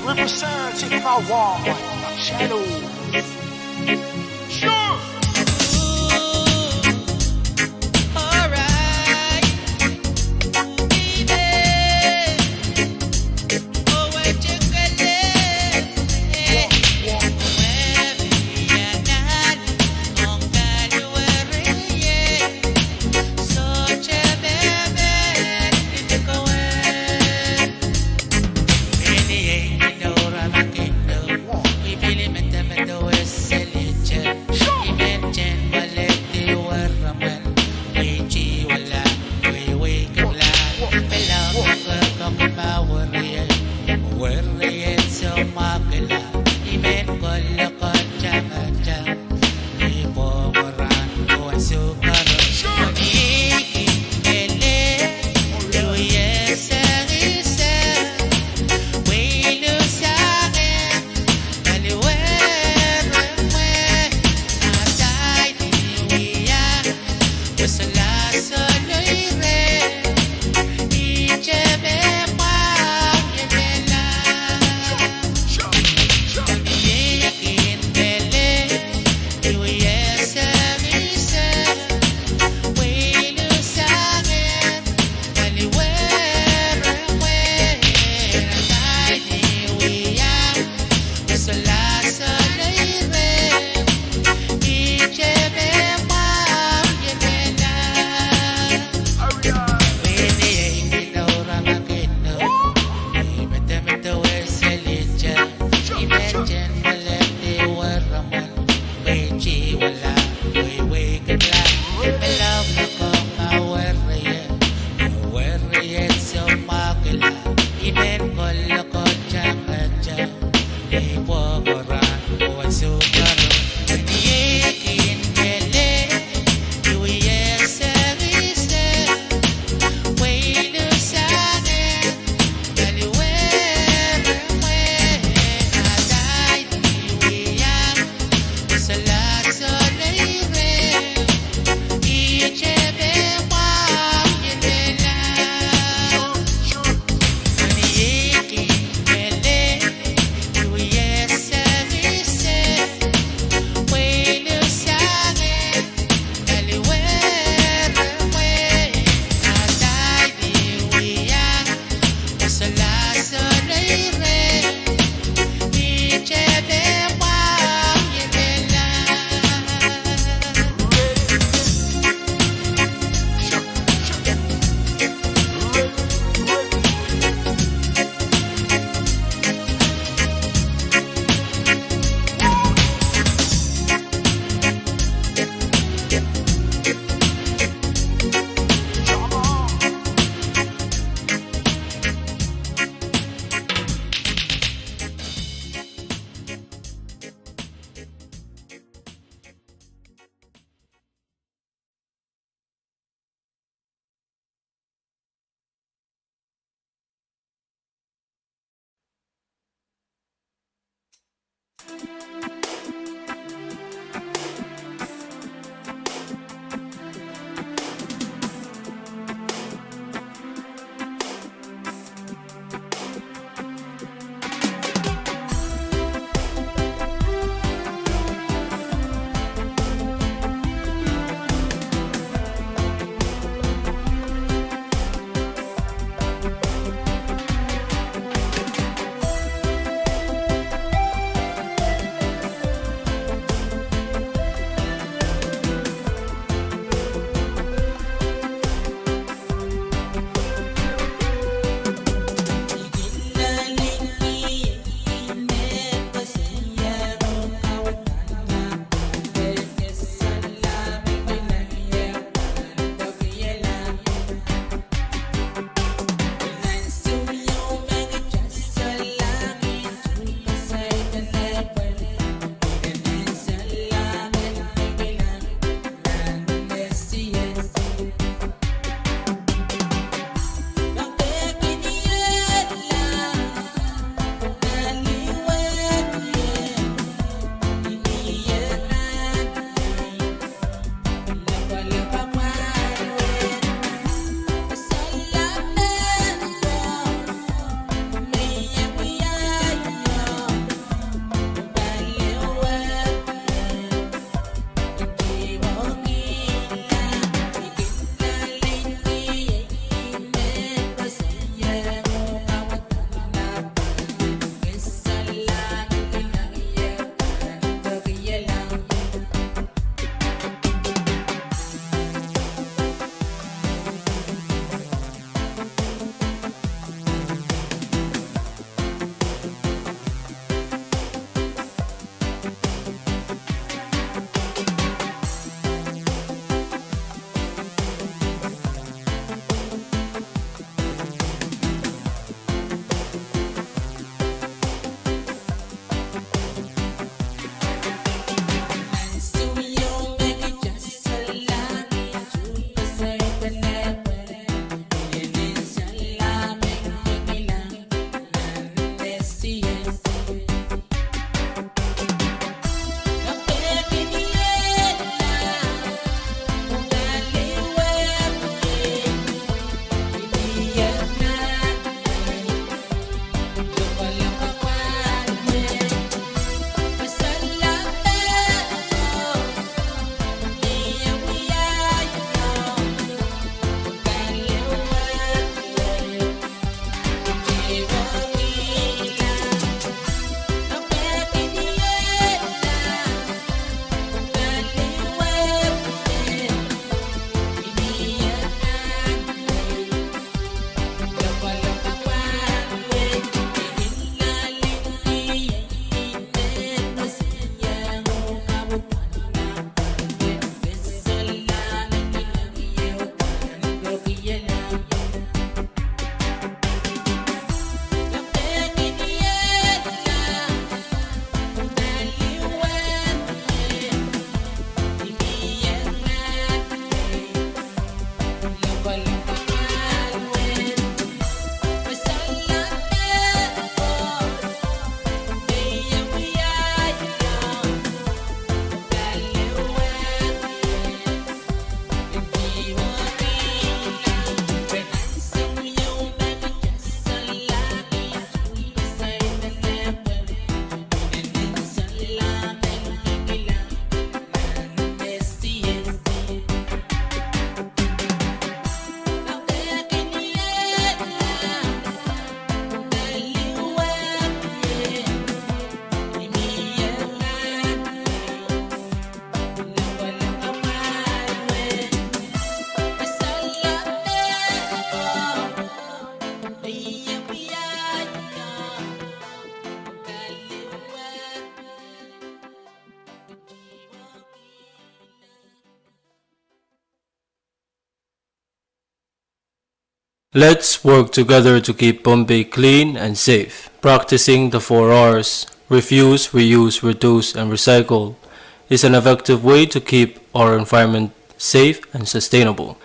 representing my wall, shadows. Sure. Feeling Let's work together to keep Pohnpei clean and safe. Practicing the 4 R's, refuse, reuse, reduce, and recycle, is an effective way to keep our environment safe and sustainable.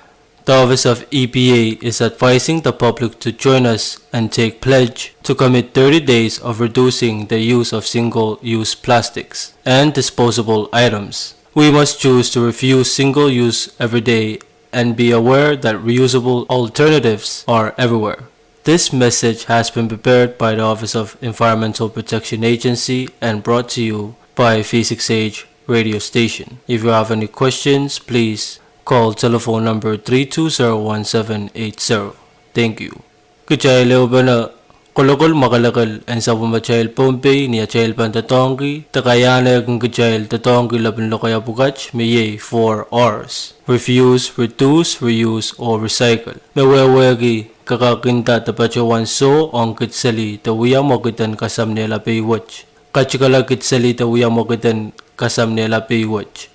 The Office of EPA is advising the public to join us and take pledge to commit 30 days of reducing the use of single-use plastics and disposable items. We must choose to refuse single-use every day and be aware that reusable alternatives are everywhere. This message has been prepared by the Office of Environmental Protection Agency and brought to you by V6AH Radio Station. If you have any questions, please call telephone number 3201780. Thank you. Kichay leo bana kolokol makalakal and sa pumachail Pohnpei niya chail pantatongi takayana kung kichail tatongi labin lokaya bugach may 4 R's. Refuse, reduce, reuse, or recycle. Mewewegi kakakinta tapachawan so ang kitsali tawiya mo kitan kasam nila paywatch. Kachikala kitsali tawiya mo kitan kasam nila paywatch.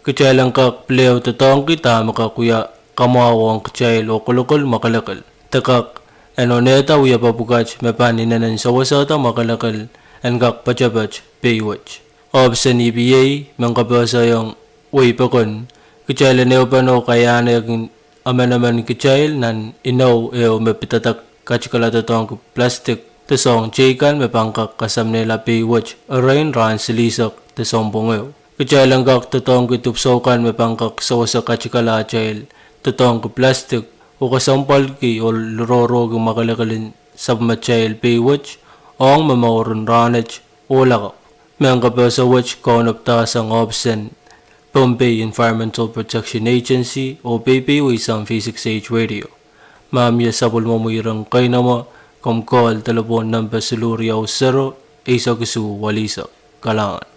Kichay lang kak pleo tatongi ta makakuya kamawang kichay o kolokol makalakal. Takak enoneta uya papukach mepaninanan sa wasata makalakal and kak pachabach paywatch. Option EPA mangkabasa yung way pakon. Kichay laneo pa no kaya na yung aman kichay nan inaw eo mepitatak kachikala tatong plastic tasong chikan mepangkak kasam nila paywatch arayin ran silisak tasong bungeo. Kichay lang kak tatong kitupsokan mepangkak sa wasa kachikala chayl tatong plastic o kasampal ki o lororo kung makalakalin sa machayl paywatch o ang mamauron ranach o lakak. Mayang kapel sa watch konop tasang option Pohnpei Environmental Protection Agency o PPW sa V6AH Radio. Mamya sabol mo irang kay nama kom call telefon number Suluriaw 0 Isagusu Walisak Kalangan.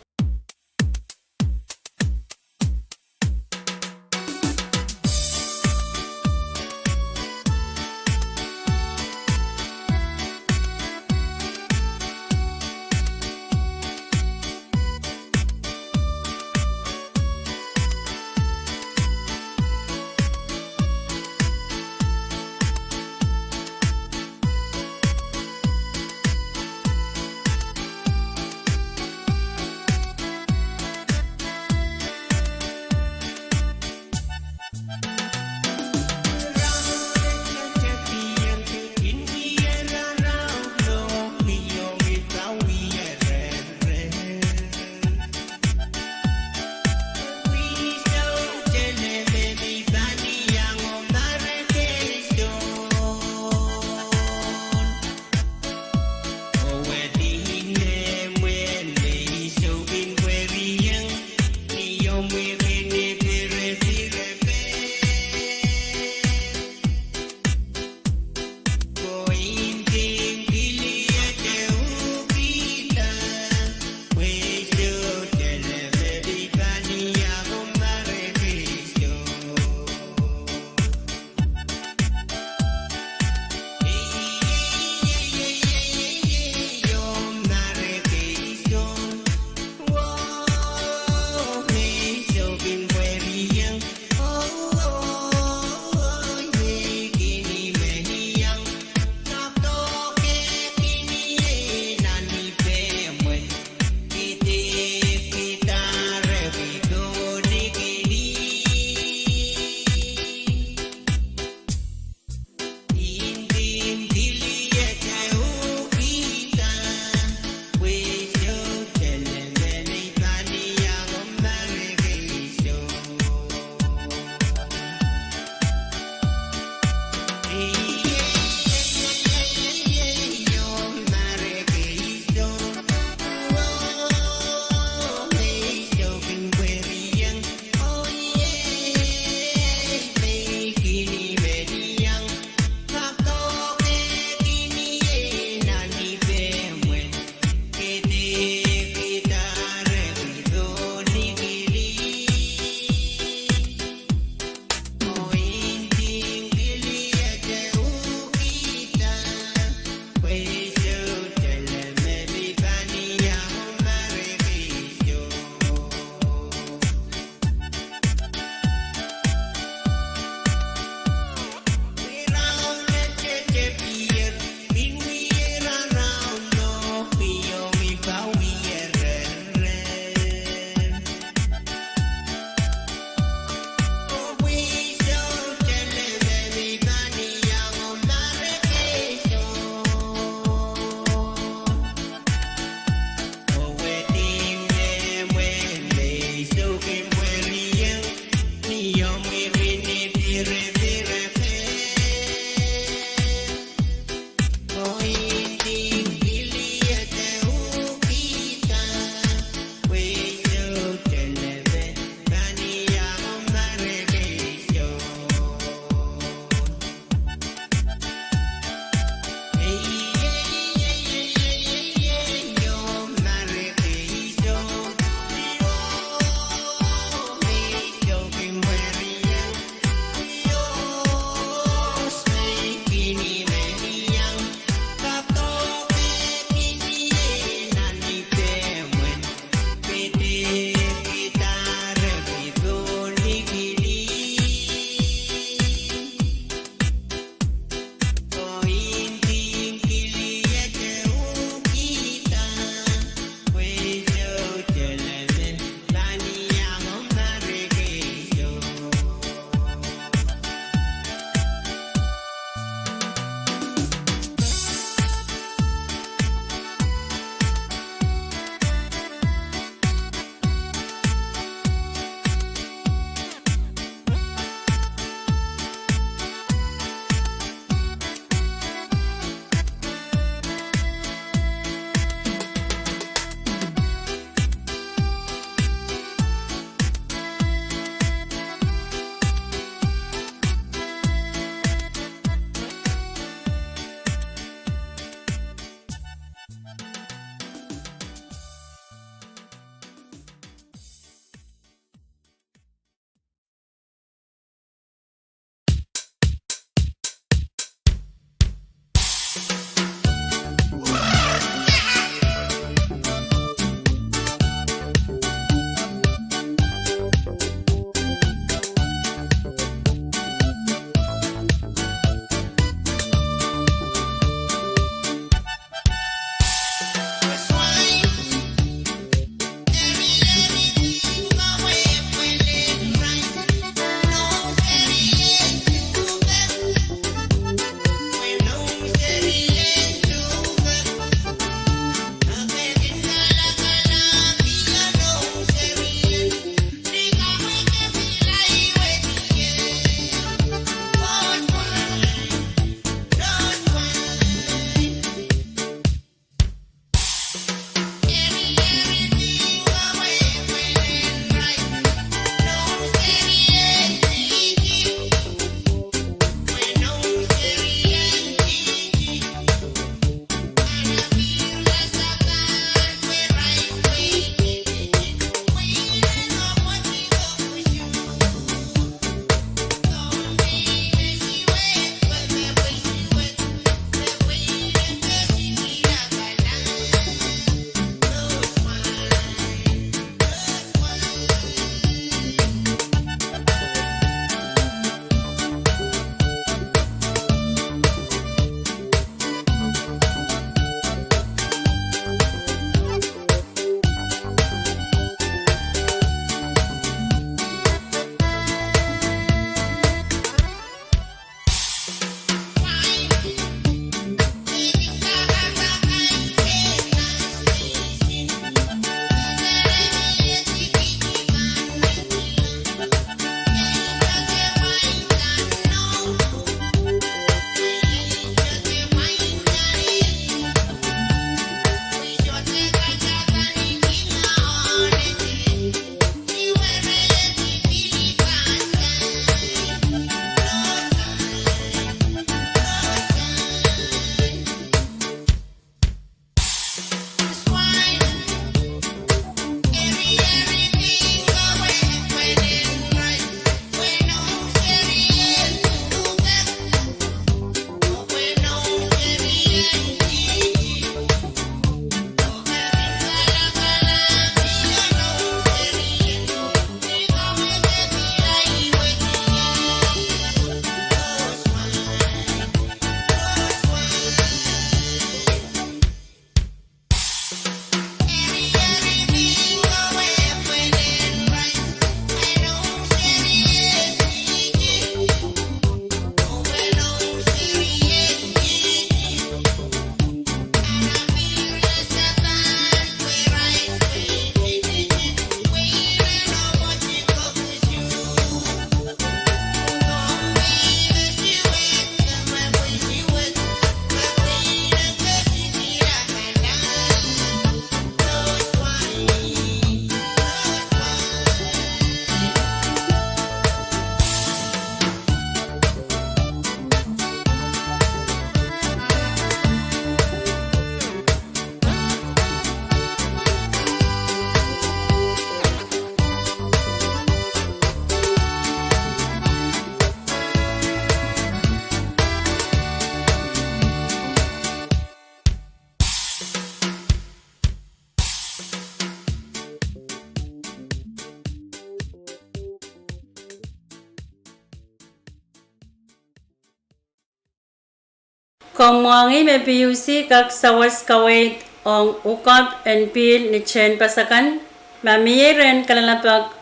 Komwangi may PUC kag sawas kawait ang ukap and pil ni Chen Pasakan. Mamiyiren kalalapag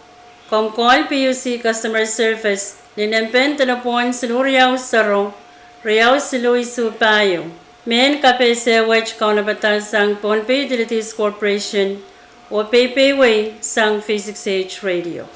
Komkol PUC Customer Service Ninempen Tanapon Siluriao Saro Riao Silui Supayo Men KAPWARESOU Kaunabatal sang Pohnpei Utilities Corporation o Payway sang V6AH Radio.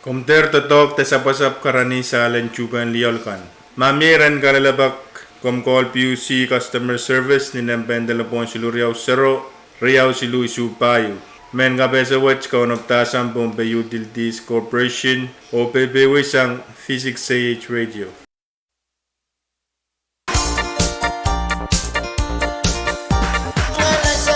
Komter totok tesapasap karani sa lancugan liolkan. Mamiran kalalabak komkol PUC Customer Service ni Nampen Telepon Silu Riau Sero, Riau Silu Isu Payu. Men kabesa watch kaunaptasan Pohnpei Utilities Corporation o PWSAU V6AH Radio. Salong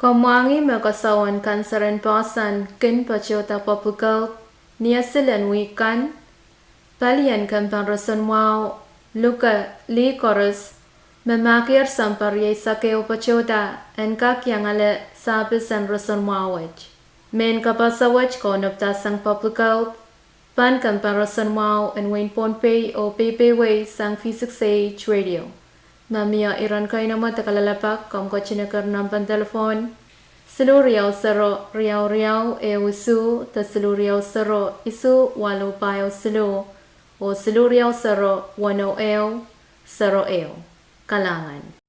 Komangi makasawan kansaran pasan kin pachota popukal niasilan wikan palian kampang rason wow luka li chorus memakir samparye sakeo pachota en kak yang ale sabisan rason wawaj men kapasawaj ko naptasang popukal pan kampang rason wow en Wayne Pohnpei o Pohnpei sang V6AH Radio. Mamia iran kayo naman takalalapak kung kachinakar ng pantelefon. Selu Riau Sero Riau Riau Ewusu ta Selu Riau Sero Isu Walu Payo Selu o Selu Riau Sero Wano Eo Sero Eo Kalangan.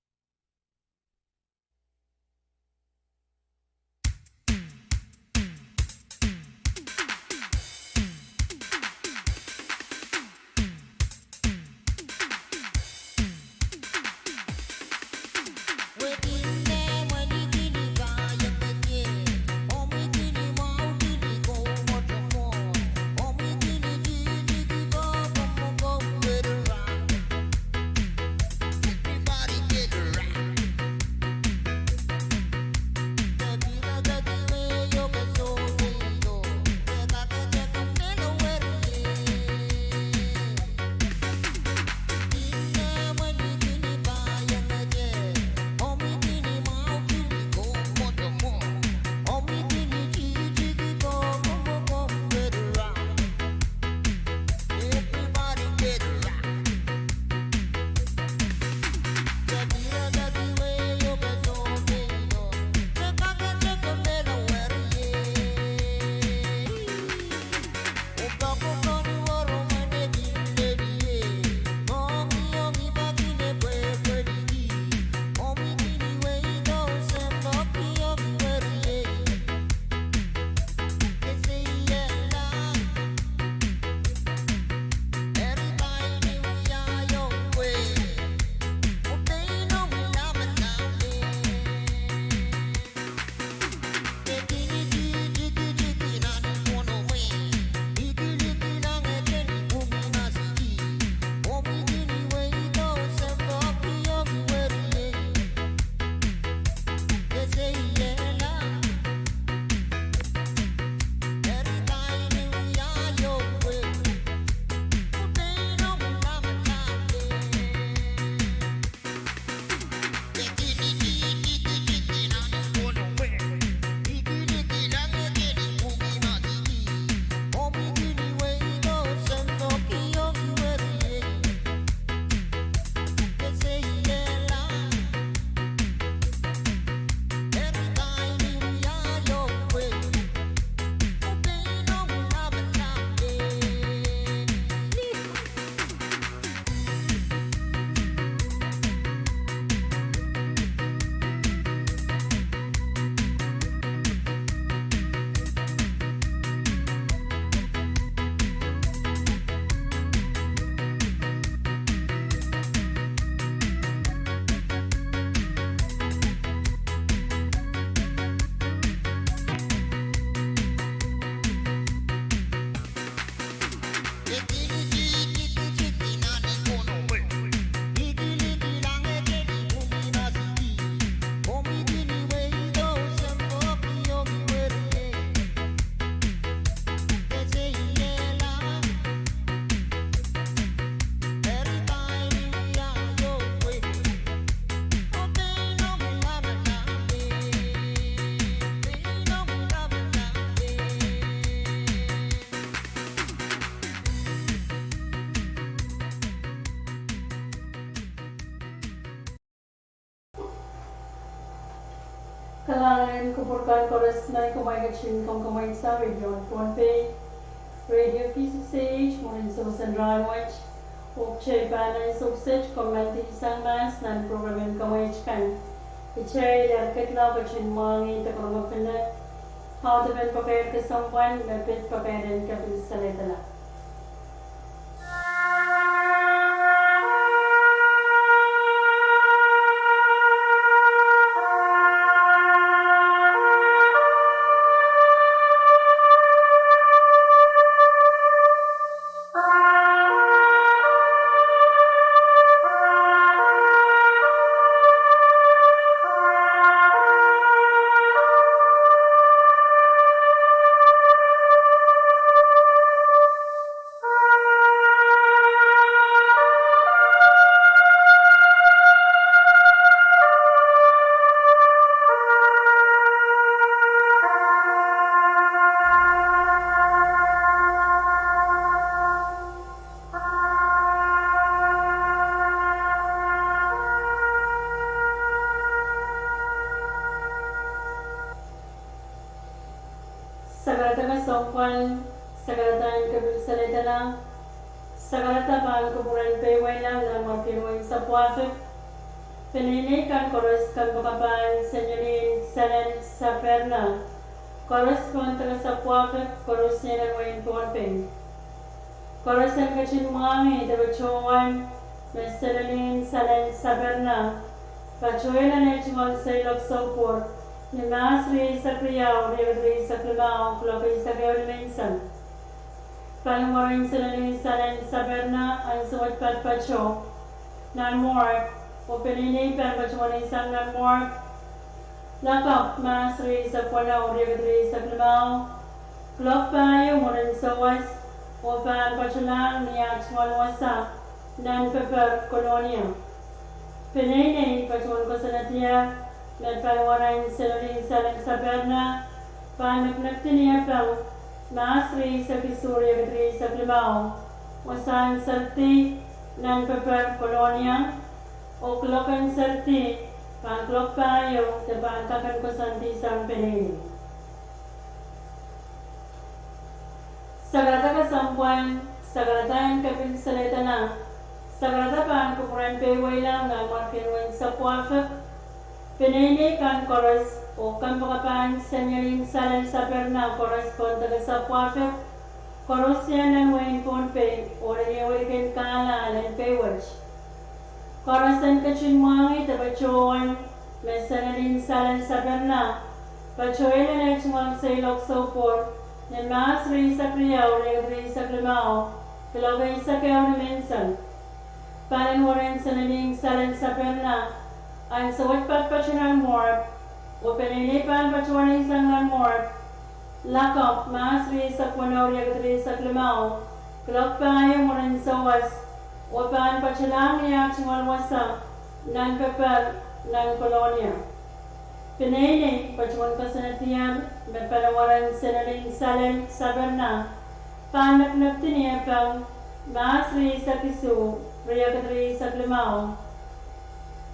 Kalangan kumpulkan chorus na kumaigachin kong kumain sa Radio Pohnpei, Radio V6AH, Murin Susan Ranwich, Upchay Banay Subset, Commenti Isang Mas, nan programin kumain kan. Ichay yarkit la bachin mangi takramapinak, how to ben prepared ka someone, mapit prepared and kapil sa letala. Sagarata songkwan, sagaratan kabilsaletana, sagarata pan kuburan pewailang na mapinuin sa Pwuhng, pinili kan koros kan bakapan senyorin salen sa perna, koros kon taga sa Pwuhng, koros niya ng wain Pohnpei. Koros ang kachinwangi, dabachuan, meselin salen sa perna, pachoy na nechmon sa ilok sopor, ni Masri sa kriyaw, riyagadri sa klimaw, klokoy sa gayon minsan. Pangwarin sila ni Salen sa berna, ang suwat patpacho, non-mork, o pinini panpachuan isang non-mork, lakap Masri sa puanaw, riyagadri sa klimaw, klok pa yung murin sa was, o panpachulang niya chmalwasa, non-pepper kolonia. Pinini pachuan ko sa natiya, Nagpalwaran sinuling salang sa berna, panagnagti niya pang Masri sa Kisurya Gadri sa Klimaw, wasan sarti ng paper kolonya, o klokan sarti, pangklok payo, sa pangkakan ko santi sang pinili. Sagrata kasampuan, sagratayan kapinsalita na, sagrata pang kukuran peway lang na markinwan sa Pwuhng, pinili kan koros o kan bakapan senyoring salen sa perna koros kon taga sa Pwuhng, koros yan ng wain Pohnpei o nangyawin kala alan paywatch. Korosan kachinwangi tabachuan may senyoring salen sa perna, pachoy na nechmang sa ilok sopor, yan Masri sa kriyaw, riyagadri sa klimaw, kilogay sa kayaw na minsan. Palinwarin senyoring salen sa perna, ang suwat patpachunan mork, o pinilipan pachuan isang mork, lakap Masri sa puanaw riyagadri sa klimaw, klok payo murin sa was, o paan pachulang niya chungalwasa, nan pepel, nan kolonia. Pinili pachuan ka sa natiyan, may palawaran sinaling salen sa berna, panagnagti niya pang Masri sa kisu, riyagadri sa klimaw,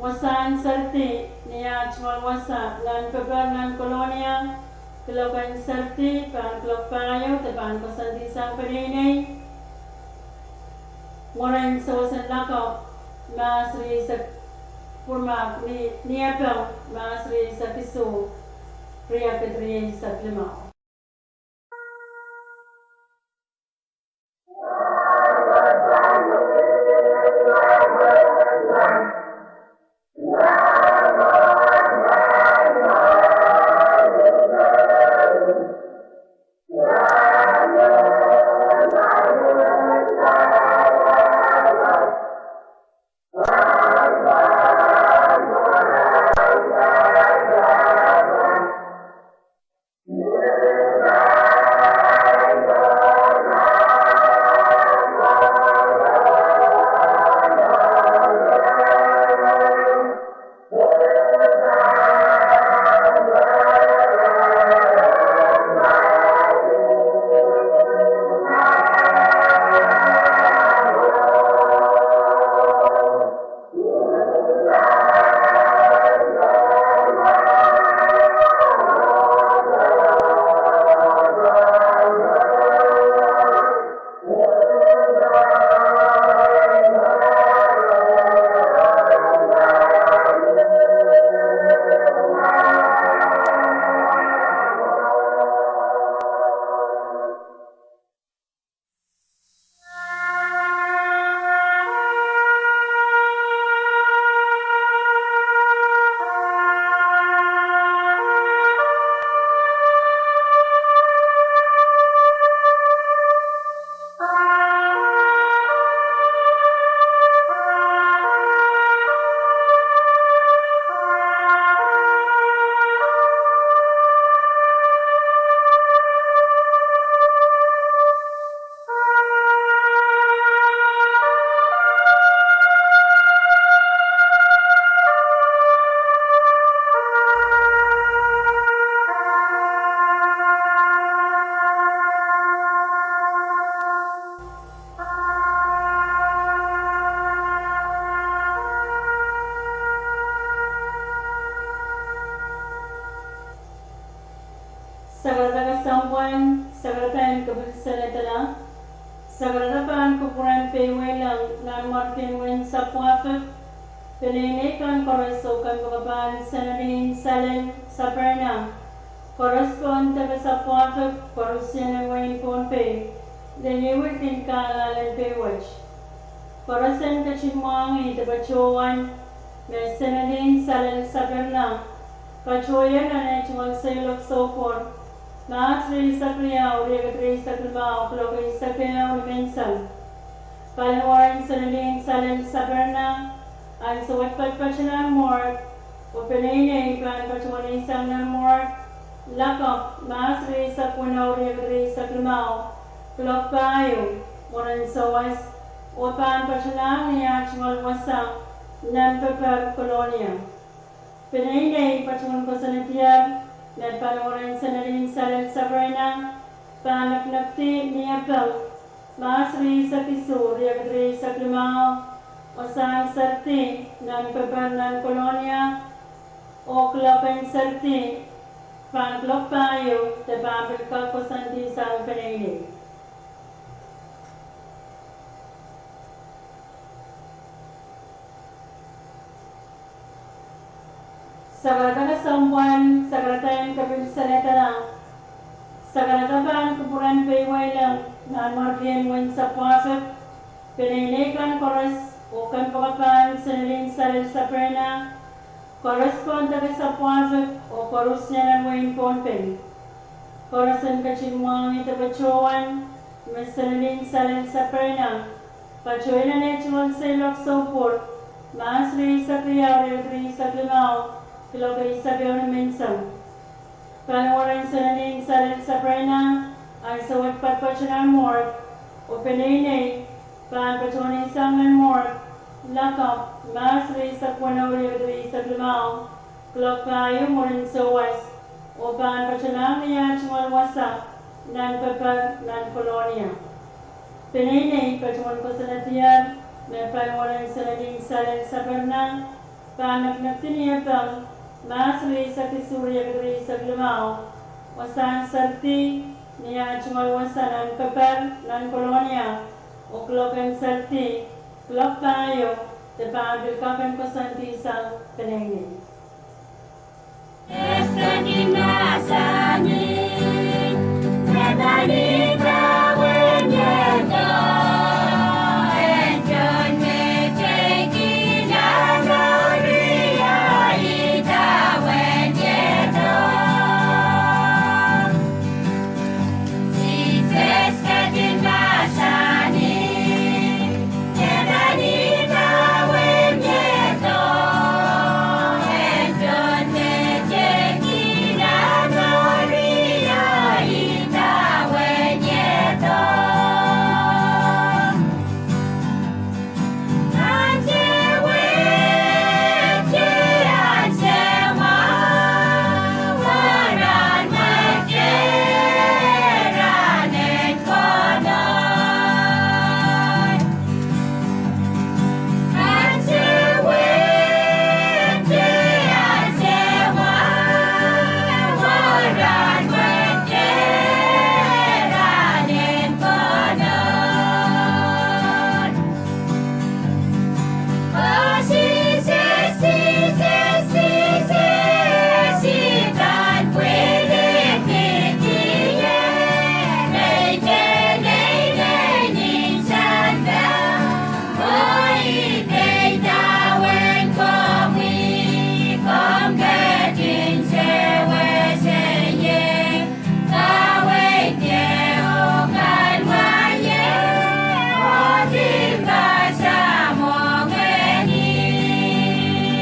wasan sarti niya chmalwasa nan pepper nan kolonia, kilokan sarti pan klok payo tepan kosanti sang pinini, moran sa wasan lakap Masri sa purmak niya pang Masri sa kisu, riyagadri sa klimaw. Yeah. Pachuan, Sagratan Kabilsaletala, Sagratapan Pohnpei lang na Martin Win sa Pwuhng, Pininikan Koresokan Bagaban, Sanadin Salen sa Perna, Correspond sa Pwuhng, Korusyan Wayne Pohnpei, Diniwit din Kaalalan Paywatch. Korasan Kachimwangi the Pachuan, may Sanadin Salen sa Perna, Pachoyan na Natural Sale of Sopor, Maasri sa Kriyaw, Regatri sa Kribaw, Klokay sa Kriyaw, Minsan. Palawaran sa Naling Salen sa Berna, ang suwat patpatsa ng Mort, o Pinay Pan Pachuan isang ng Mort, Lakop, Maasri sa Punaw, Regatri sa Kribaw, Klok Payo, Moran Sawas, o Pan Patsanang niya Chumal Wasang, Nan Pepper Colonia. Pinay Pachuan ko sa Natiyar, na palawaran sa Naling Salen sa Berna, Panaknakti niya Pel, Maasri sa Kisu, Regatri sa Kribaw, o Sang Sarti, Nan Pepper Nan Colonia, o Klokan Sarti, Panklok Payo, the Pambil Kalkosanti sa Pinay. Sagrada Sambuan, Sagratan Kabilsaletala, Sagratapan Pohnpei lang na Martin Win sa Pwuhng, Pininikan Koras o Kanpakapan Sanadin Salen sa Perna, Correspond sa Pwuhng o Korusyan Wayne Pohnpei, Korasan Kachimwangi the Pachuan, may Sanadin Salen sa Perna, Pachoyan na Natural Sale of Sopor, Maasri sa Kriyaw, Regatri sa Kribaw, Klokay sa Kriyaw, Minsan. Palawaran sa Naling Salen sa Perna, ang suwat patpatsa ng Mort, o Pinay, Pan Pachuan isang ng Mort, Lakop, Maasri sa Punaw, Regatri sa Kribaw, Klok Payo, Moran Sawas, o Pan Patsanang niya Chumal Wasak, Nan Pepper Nan Colonia. Pinay Pachuan ko sa Natiyar, may palawaran sa Naling Salen sa Perna, Panaknakti niya Pel, Maasri sa Kisu, Regatri sa Kribaw, o Sang Sarti, niya Chumal Wasak, Nan Pepper Nan Colonia, o Klokan Sarti, Klok Payo, the Pambil Kalkosanti sa Pinay. Esta dinasani